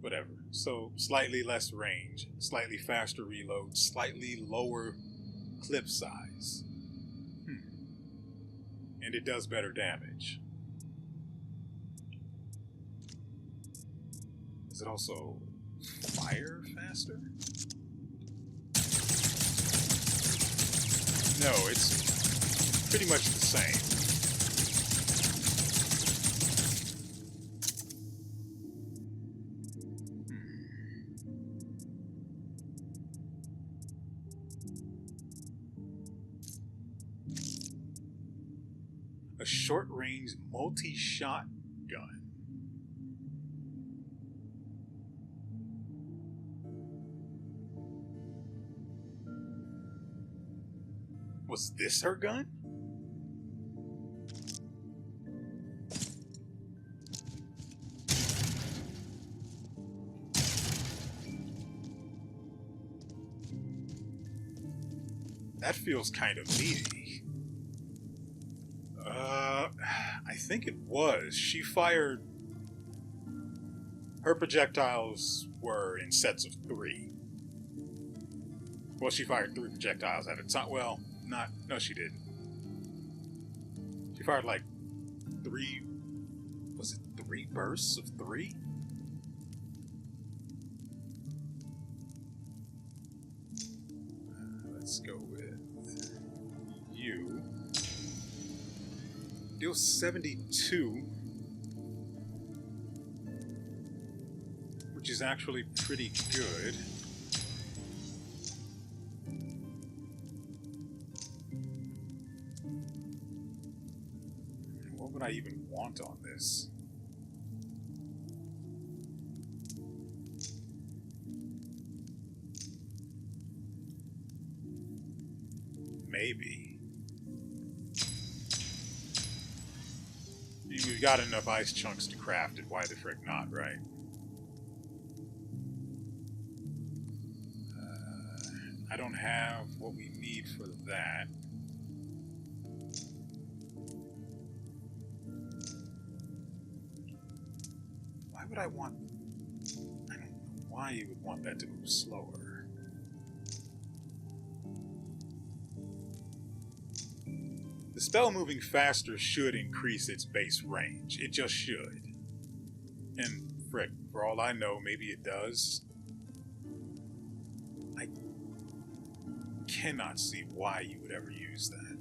whatever. So slightly less range, slightly faster reload, slightly lower clip size. And it does better damage. Is it also fire faster? No, it's pretty much the same. A short-range multi-shot gun. Was this her gun? That feels kind of meaty. I think it was. She fired... Her projectiles were in sets of 3. Well, she fired 3 projectiles at a time. Well, no, she didn't. She fired like 3... Was it 3 bursts of 3? Let's go with you. Deal 72. Which is actually pretty good. What would I even want on this? Maybe. We've got enough ice chunks to craft it. Why the frick not, right? I don't have what we need for that. Why would I want... I don't know why you would want that to move slower. The spell moving faster should increase its base range. It just should. And frick, for all I know, maybe it does. I cannot see why you would ever use that.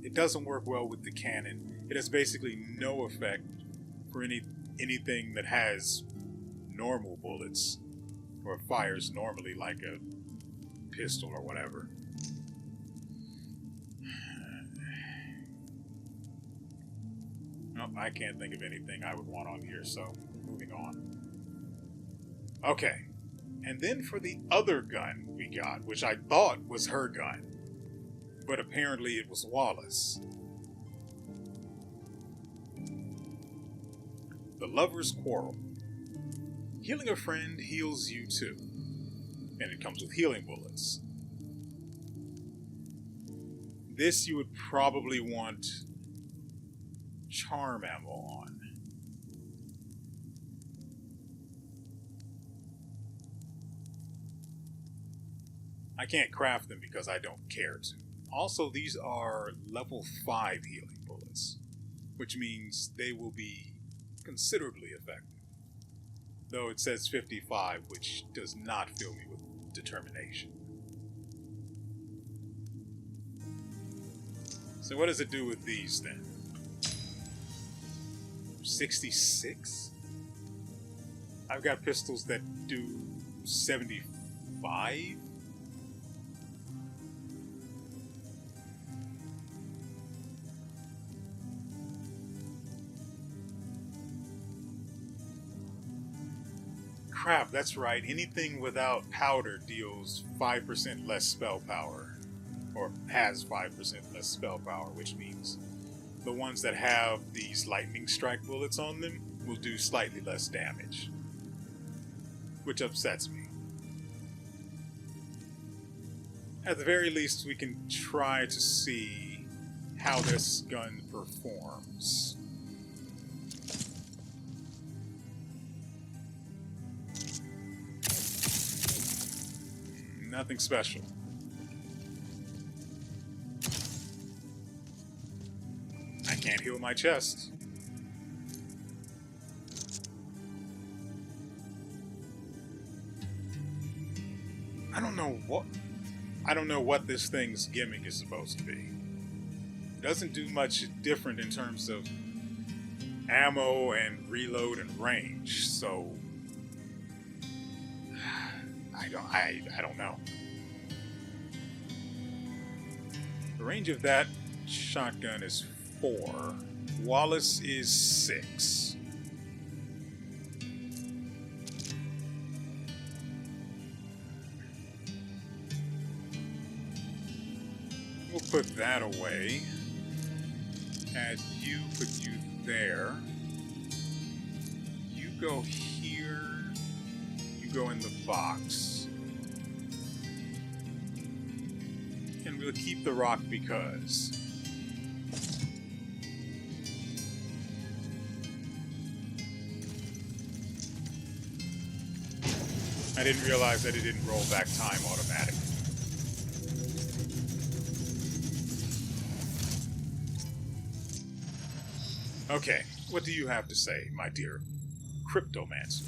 It doesn't work well with the cannon. It has basically no effect for anything that has normal bullets. or fires normally like a pistol or whatever. Nope, I can't think of anything I would want on here, so moving on. Okay, and then for the other gun we got, which I thought was her gun, but apparently it was Wallace. The Lover's Quarrel. Healing a friend heals you too, and it comes with healing bullets. This you would probably want charm ammo on. I can't craft them because I don't care to. Also, these are level 5 healing bullets, which means they will be considerably effective. Though it says 55, which does not fill me with determination. So what does it do with these then? 66? I've got pistols that do 75? Crap, that's right. Anything without powder deals 5% less spell power. Or has 5% less spell power, which means the ones that have these lightning strike bullets on them will do slightly less damage. Which upsets me. At the very least, we can try to see how this gun performs. Nothing special. I can't heal my chest. I don't know what this thing's gimmick is supposed to be. It doesn't do much different in terms of ammo and reload and range, so I don't know. The range of that shotgun is 4. Wallace is 6. We'll put that away. Add you, put you there. You go here. You go in the box. And we'll keep the rock because. I didn't realize that it didn't roll back time automatically. Okay, what do you have to say, my dear Cryptomancer?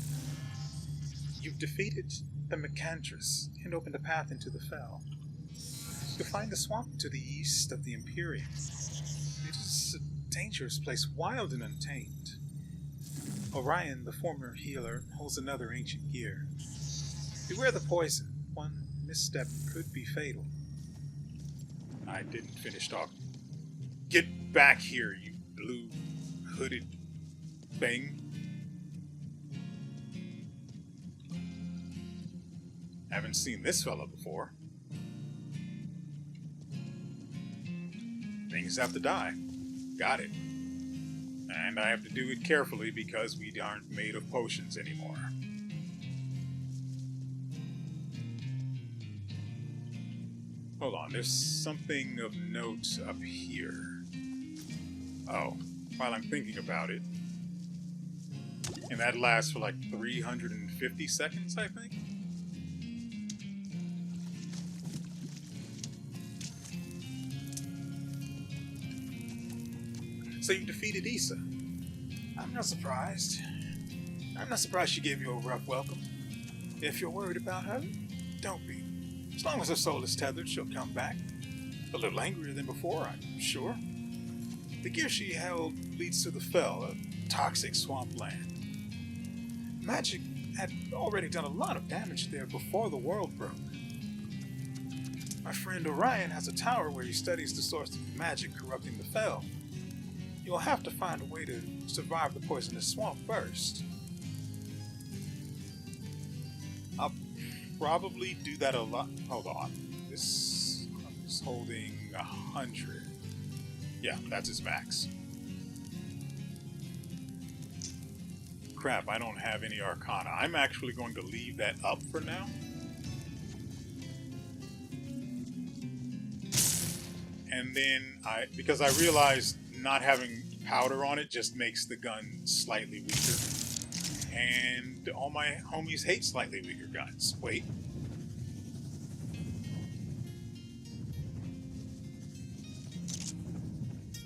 You've defeated the Mecantress and opened a path into the Fell. You'll find the swamp to the east of the Imperium. It is a dangerous place, wild and untamed. Orion, the former healer, holds another ancient gear. Beware the poison. One misstep could be fatal. I didn't finish talking. Get back here, you blue hooded thing. Haven't seen this fella before. Things have to die. Got it. And I have to do it carefully because we aren't made of potions anymore. Hold on, there's something of note up here. Oh, while I'm thinking about it. And that lasts for like 350 seconds, I think? So you defeated Issa. I'm not surprised. I'm not surprised she gave you a rough welcome. If you're worried about her, don't be. As long as her soul is tethered, she'll come back. A little angrier than before, I'm sure. The gear she held leads to the Fell, a toxic swampland. Magic had already done a lot of damage there before the world broke. My friend Orion has a tower where he studies the source of magic corrupting the Fell. You'll have to find a way to survive the poisonous swamp first. I'll probably do that a lot. Hold on. This is holding 100. Yeah, that's his max. Crap, I don't have any Arcana. I'm actually going to leave that up for now. And then because I realized not having powder on it just makes the gun slightly weaker. And all my homies hate slightly weaker guns. Wait.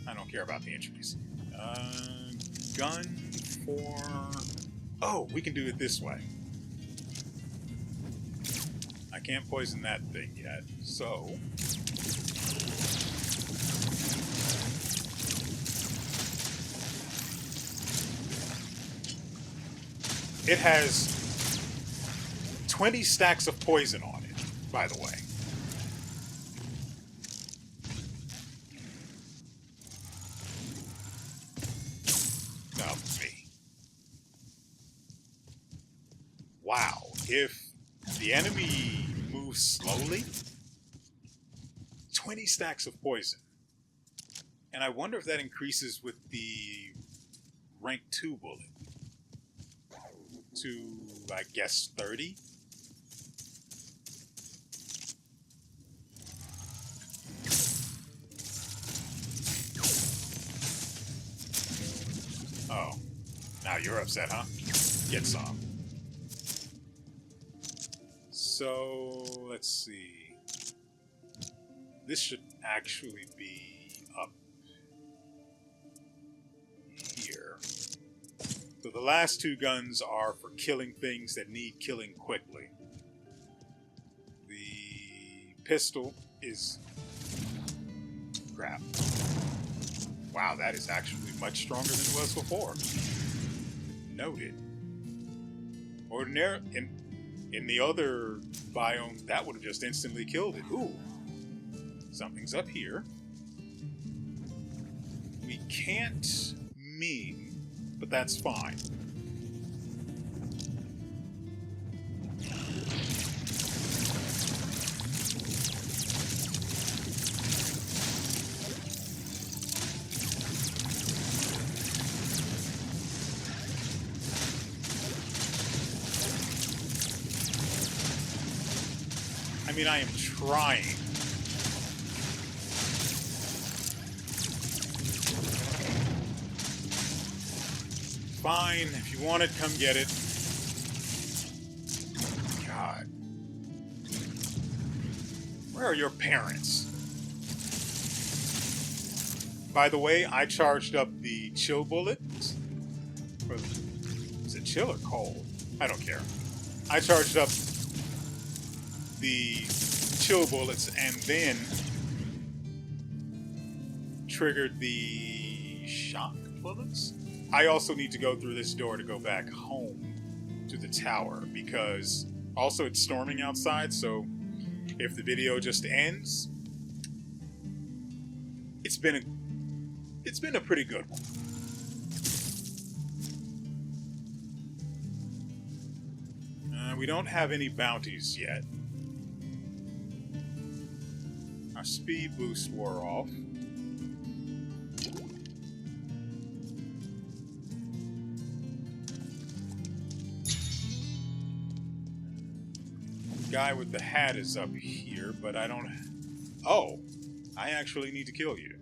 I don't care about the entries. Gun for... Oh, we can do it this way. I can't poison that thing yet, so... It has 20 stacks of poison on it, by the way. No, me. Wow, if the enemy moves slowly, 20 stacks of poison. And I wonder if that increases with the rank 2 bullet. To, I guess, 30. Oh, now you're upset, huh? Get some. So, let's see. This should actually be up here. So the last two guns are for killing things that need killing quickly. The pistol is... crap. Wow, that is actually much stronger than it was before. Noted. In the other biome, that would have just instantly killed it. Ooh. Something's up here. We can't meme, but that's fine. I mean, I am trying. Fine, if you want it, come get it. God. Where are your parents? By the way, I charged up the chill bullet. Is it chill or cold? I don't care. I charged up the chill bullets and then triggered the shock bullets. I also need to go through this door to go back home to the tower because also it's storming outside, so if the video just ends, it's been a pretty good one. We don't have any bounties yet. Our speed boost wore off. The guy with the hat is up here, but I don't... Oh! I actually need to kill you.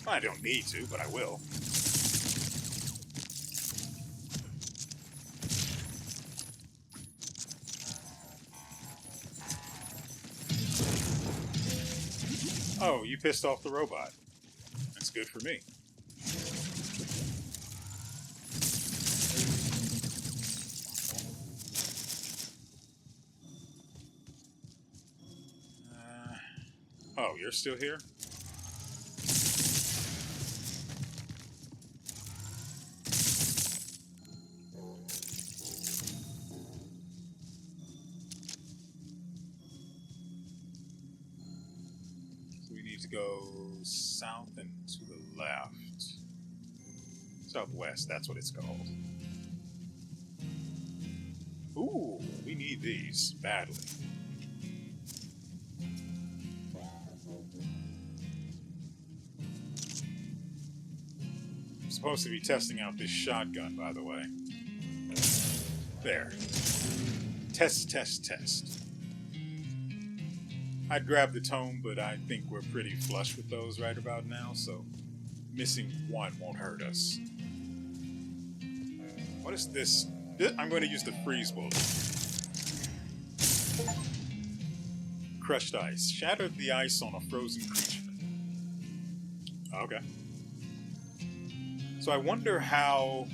I don't need to, but I will. Oh, you pissed off the robot. That's good for me. Oh, you're still here? need to go south and to the left. Southwest, that's what it's called. Ooh, we need these badly. I'm supposed to be testing out this shotgun, by the way. There. Test, test, test. I'd grab the tome, but I think we're pretty flush with those right about now, so missing one won't hurt us. What is this? I'm going to use the freeze bullet. Crushed ice. Shattered the ice on a frozen creature. Okay. So I wonder how...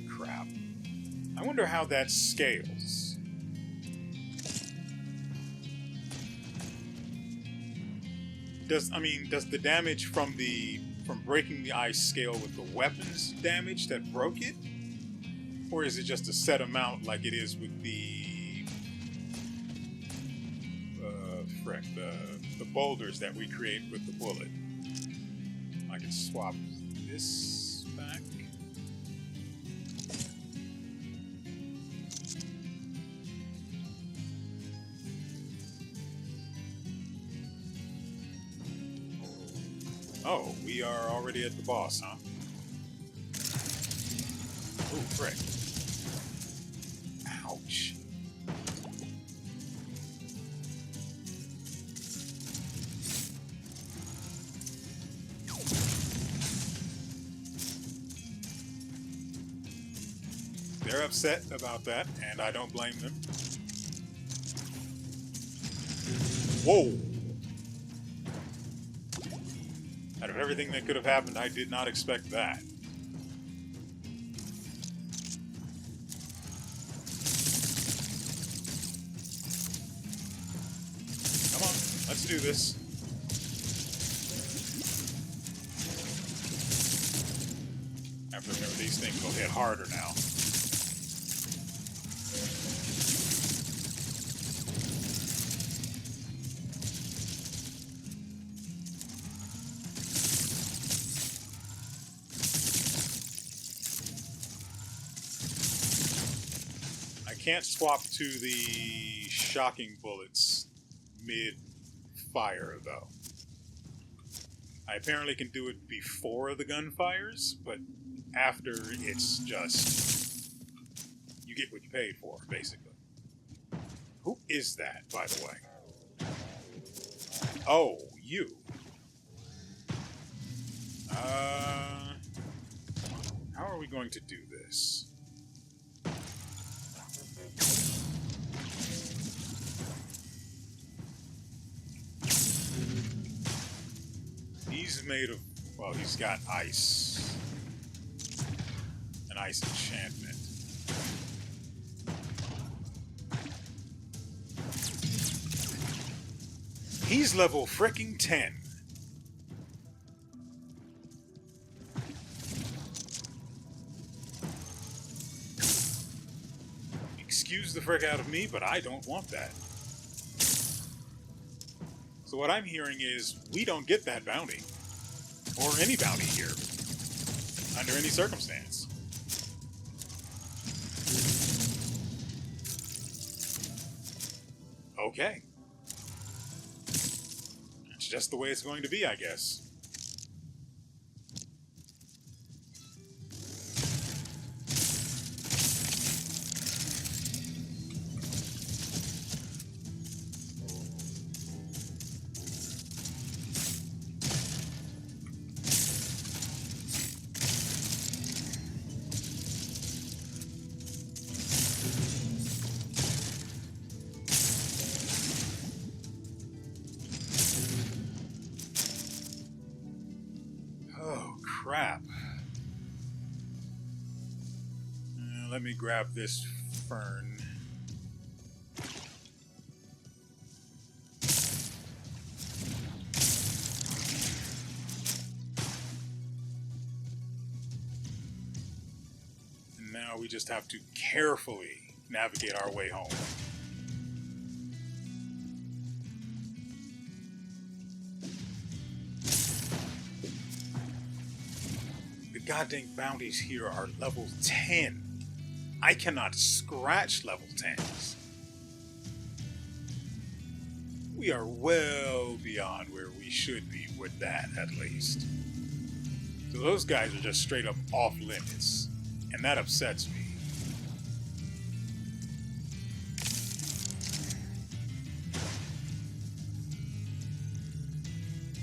Crap. I wonder how that scales. Does the damage from breaking the ice scale with the weapons damage that broke it? Or is it just a set amount like it is with the the boulders that we create with the bullet? I can swap this back. Oh, we are already at the boss, huh? Oh, frick. Ouch. They're upset about that, and I don't blame them. Whoa! Out of everything that could have happened, I did not expect that. Come on, let's do this. I have to remember these things will hit harder now. Can't swap to the shocking bullets mid-fire, though. I apparently can do it before the gun fires, but after, it's just... you get what you paid for, basically. Who is that, by the way? Oh, you. How are we going to do this? He's made of, well, he's got ice. An ice enchantment. He's level frickin' 10. Excuse the frick out of me, but I don't want that. So what I'm hearing is, we don't get that bounty. Or any bounty here. Under any circumstance. Okay. It's just the way it's going to be, I guess. Crap. Let me grab this fern. And now we just have to carefully navigate our way home. goddamn bounties here are level 10. I cannot scratch level 10s. We are well beyond where we should be with that, at least. So those guys are just straight up off limits, and that upsets me.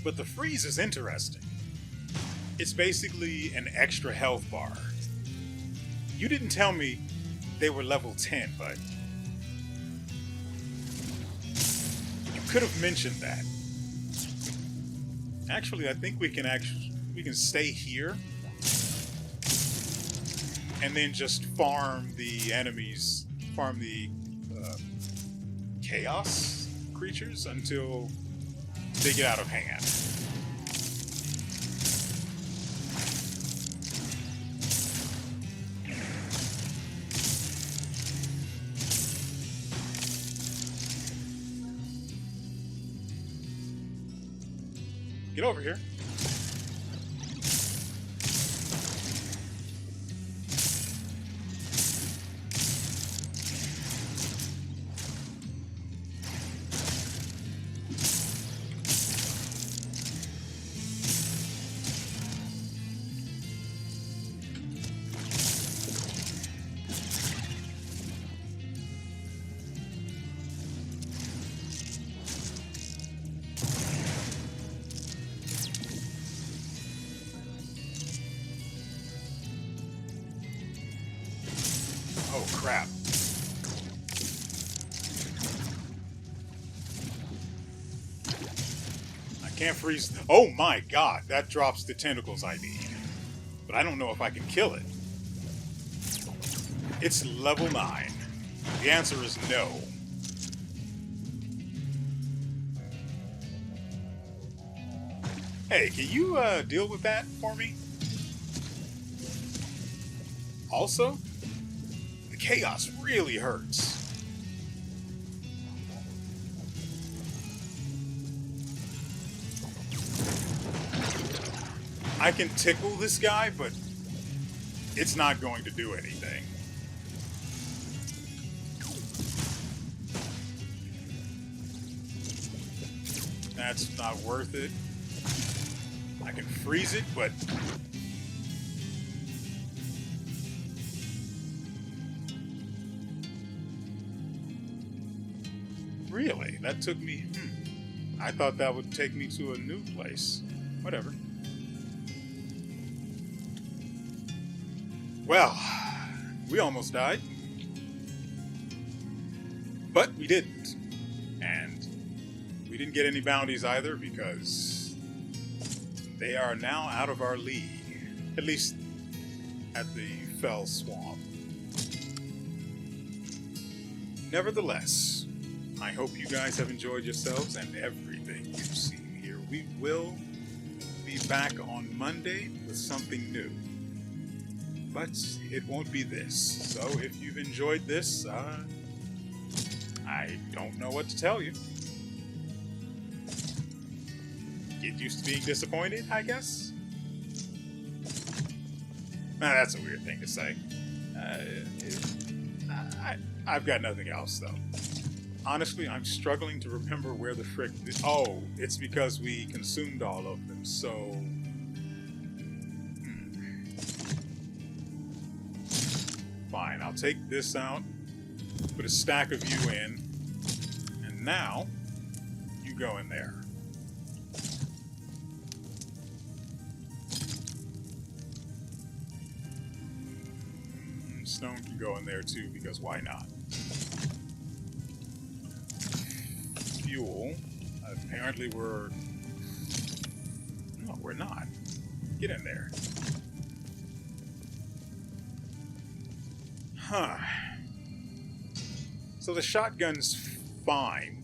But the freeze is interesting. It's basically an extra health bar. You didn't tell me they were level 10, but you could have mentioned that. Actually, I think we can stay here and then just farm the enemies, farm the chaos creatures until they get out of hand. Get over here. Oh, crap. I can't freeze. Oh my god, that drops the tentacles I need. But I don't know if I can kill it. It's level 9. The answer is no. Hey, can you deal with that for me? Also, the chaos really hurts. I can tickle this guy, but it's not going to do anything. That's not worth it. I can freeze it, but really, that took me... I thought that would take me to a new place. Whatever. Well, we almost died. But we didn't. And we didn't get any bounties either because they are now out of our league. At least at the Fell Swamp. Nevertheless, I hope you guys have enjoyed yourselves and everything you've seen here. We will be back on Monday with something new. But it won't be this. So if you've enjoyed this, I don't know what to tell you. Get used to being disappointed, I guess? Nah, that's a weird thing to say. I've got nothing else, though. Honestly, I'm struggling to remember where the frick... Oh, it's because we consumed all of them, so... Fine, I'll take this out, put a stack of you in, and now, you go in there. Stone can go in there too, because why not? Fuel. Apparently we're... No, we're not. Get in there. Huh. So the shotgun's fine.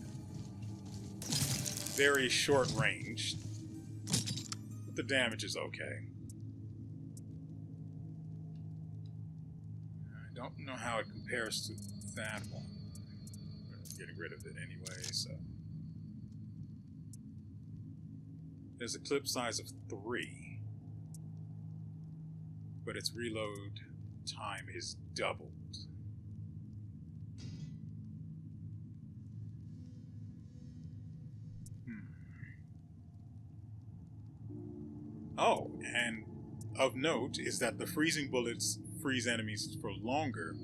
Very short range. But the damage is okay. I don't know how it compares to that one. We're getting rid of it anyway, so... There's a clip size of 3. but its reload time is doubled. Oh, and of note is that the freezing bullets freeze enemies for longer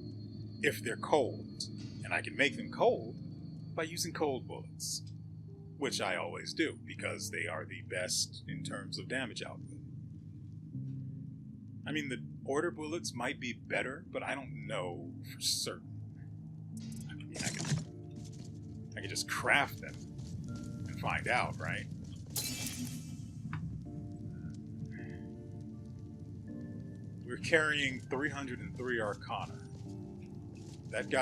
if they're cold, and I can make them cold by using cold bullets, which I always do because they are the best in terms of damage output. I mean, the order bullets might be better, but I don't know for certain. I mean, I could just craft them and find out, right? We're carrying 303 Arcana. That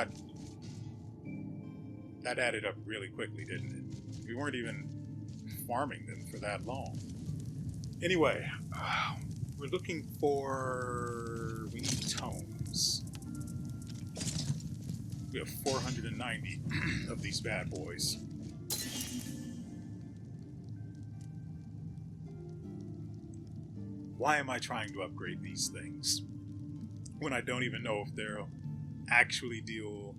added up really quickly, didn't it? We weren't even farming them for that long. Anyway, we're looking for... we need tomes. We have 490 of these bad boys. Why am I trying to upgrade these things when I don't even know if they'll actually deal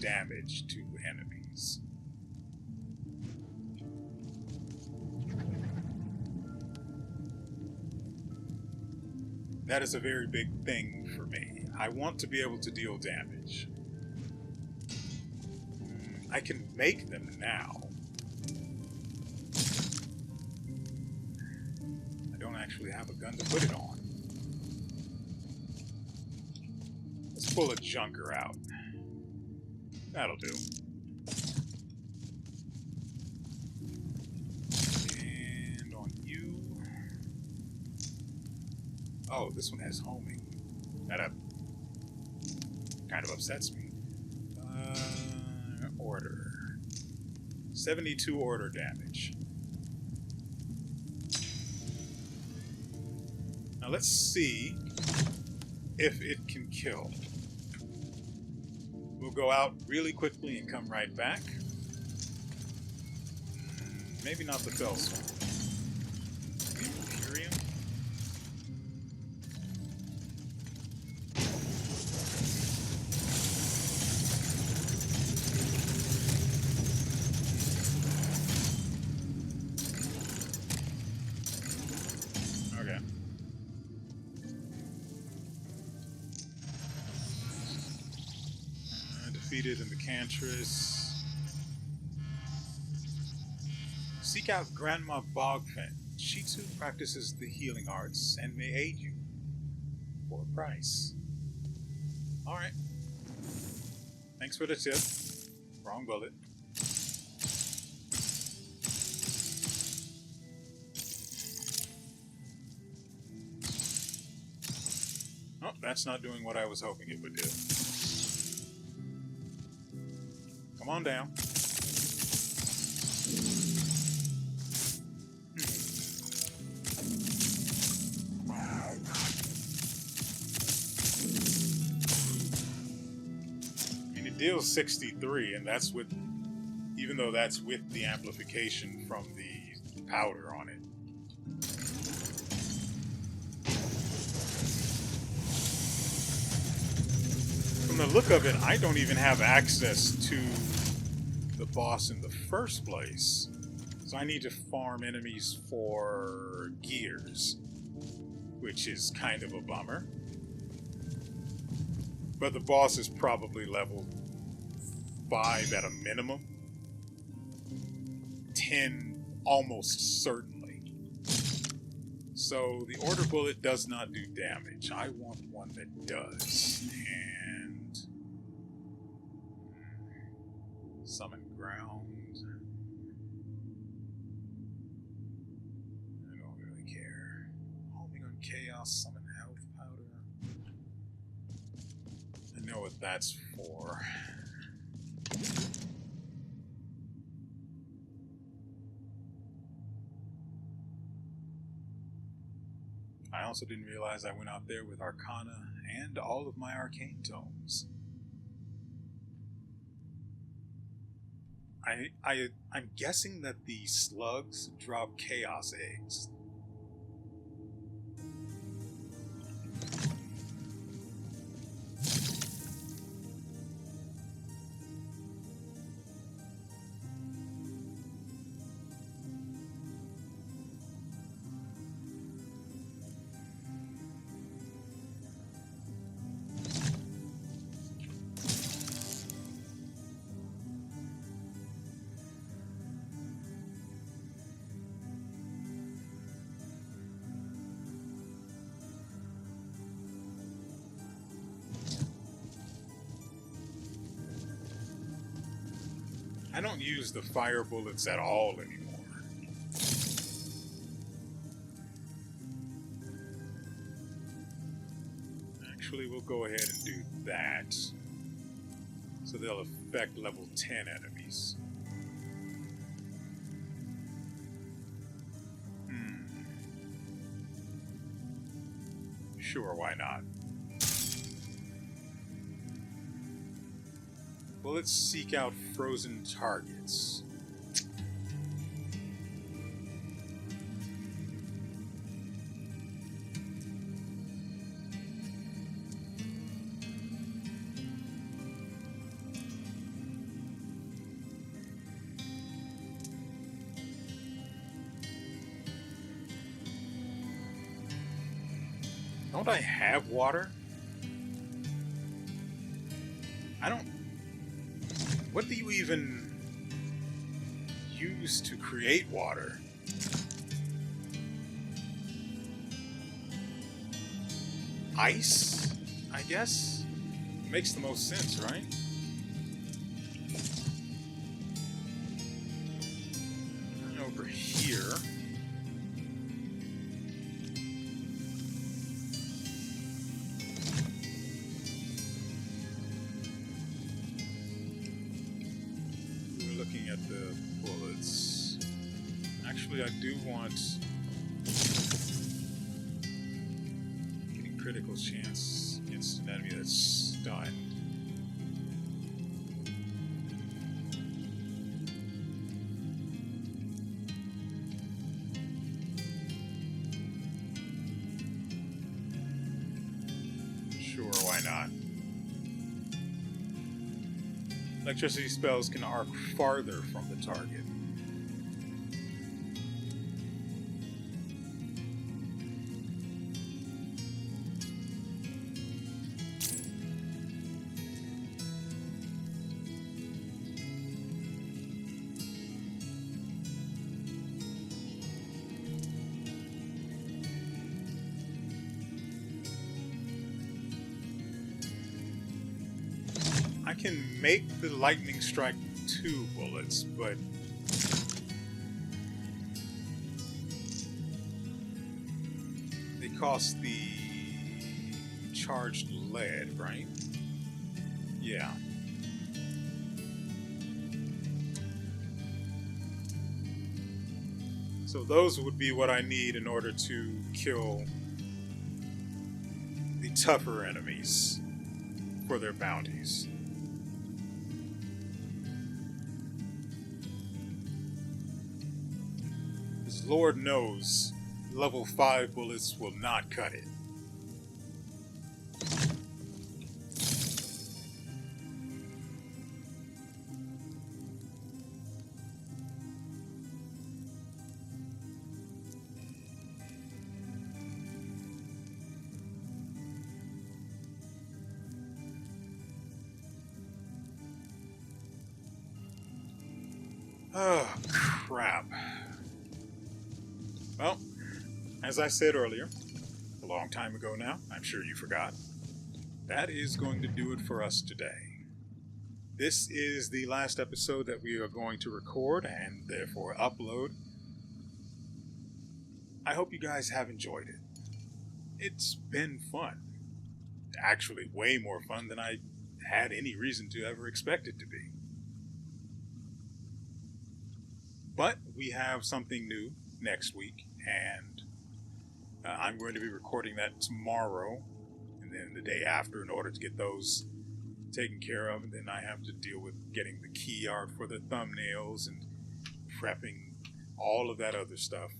damage to enemies? That is a very big thing for me. I want to be able to deal damage. I can make them now. I don't actually have a gun to put it on. Let's pull a junker out. That'll do. And on you... oh, this one has homing. That kind of upsets me. Order. 72 order damage. Now let's see if it can kill. We'll go out really quickly and come right back. Maybe not the Fellsword. Imperium? Okay. Defeated in the Cantress. Seek out Grandma Bogfen. She too practices the healing arts and may aid you for a price. Alright. Thanks for the tip. Wrong bullet. Oh, that's not doing what I was hoping it would do. Come on down. Deals 63, and that's with, even though that's with the amplification from the powder on it. From the look of it, I don't even have access to the boss in the first place, so I need to farm enemies for gears, which is kind of a bummer. But the boss is probably level 5 at a minimum. 10 almost certainly. So the order bullet does not do damage. I want one that does. And summon ground. I don't really care. Homing on chaos, summon health powder. I know what that's for. I also didn't realize I went out there with Arcana and all of my arcane tomes. I'm guessing that the slugs drop chaos eggs. I don't use the fire bullets at all anymore. Actually, we'll go ahead and do that. So they'll affect level 10 enemies. Sure, why not? Well, let's seek out frozen targets. Don't I have water? I don't... What do you even use to create water? Ice, I guess? Makes the most sense, right? And over here... looking at the bullets. Actually, I do want getting critical chance against an enemy that's stunned. Sure, why not? Electricity spells can arc farther from the target. I can make the lightning strike 2 bullets, but they cost the charged lead, right? Yeah. So those would be what I need in order to kill the tougher enemies for their bounties. Lord knows, level 5 bullets will not cut it. Oh, crap. Well, as I said earlier, a long time ago now, I'm sure you forgot, that is going to do it for us today. This is the last episode that we are going to record and therefore upload. I hope you guys have enjoyed it. It's been fun. Actually, way more fun than I had any reason to ever expect it to be. But we have something new next week, and I'm going to be recording that tomorrow and then the day after in order to get those taken care of, and then I have to deal with getting the key art for the thumbnails and prepping all of that other stuff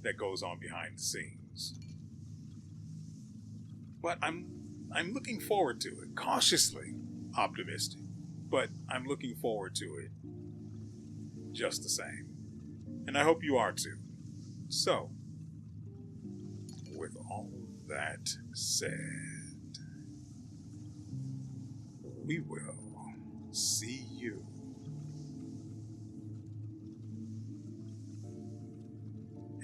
that goes on behind the scenes. But I'm looking forward to it, cautiously optimistic, but I'm looking forward to it just the same. And I hope you are too. So, with all that said, we will see you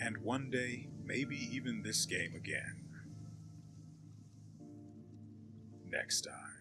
and one day, maybe even this game again, next time.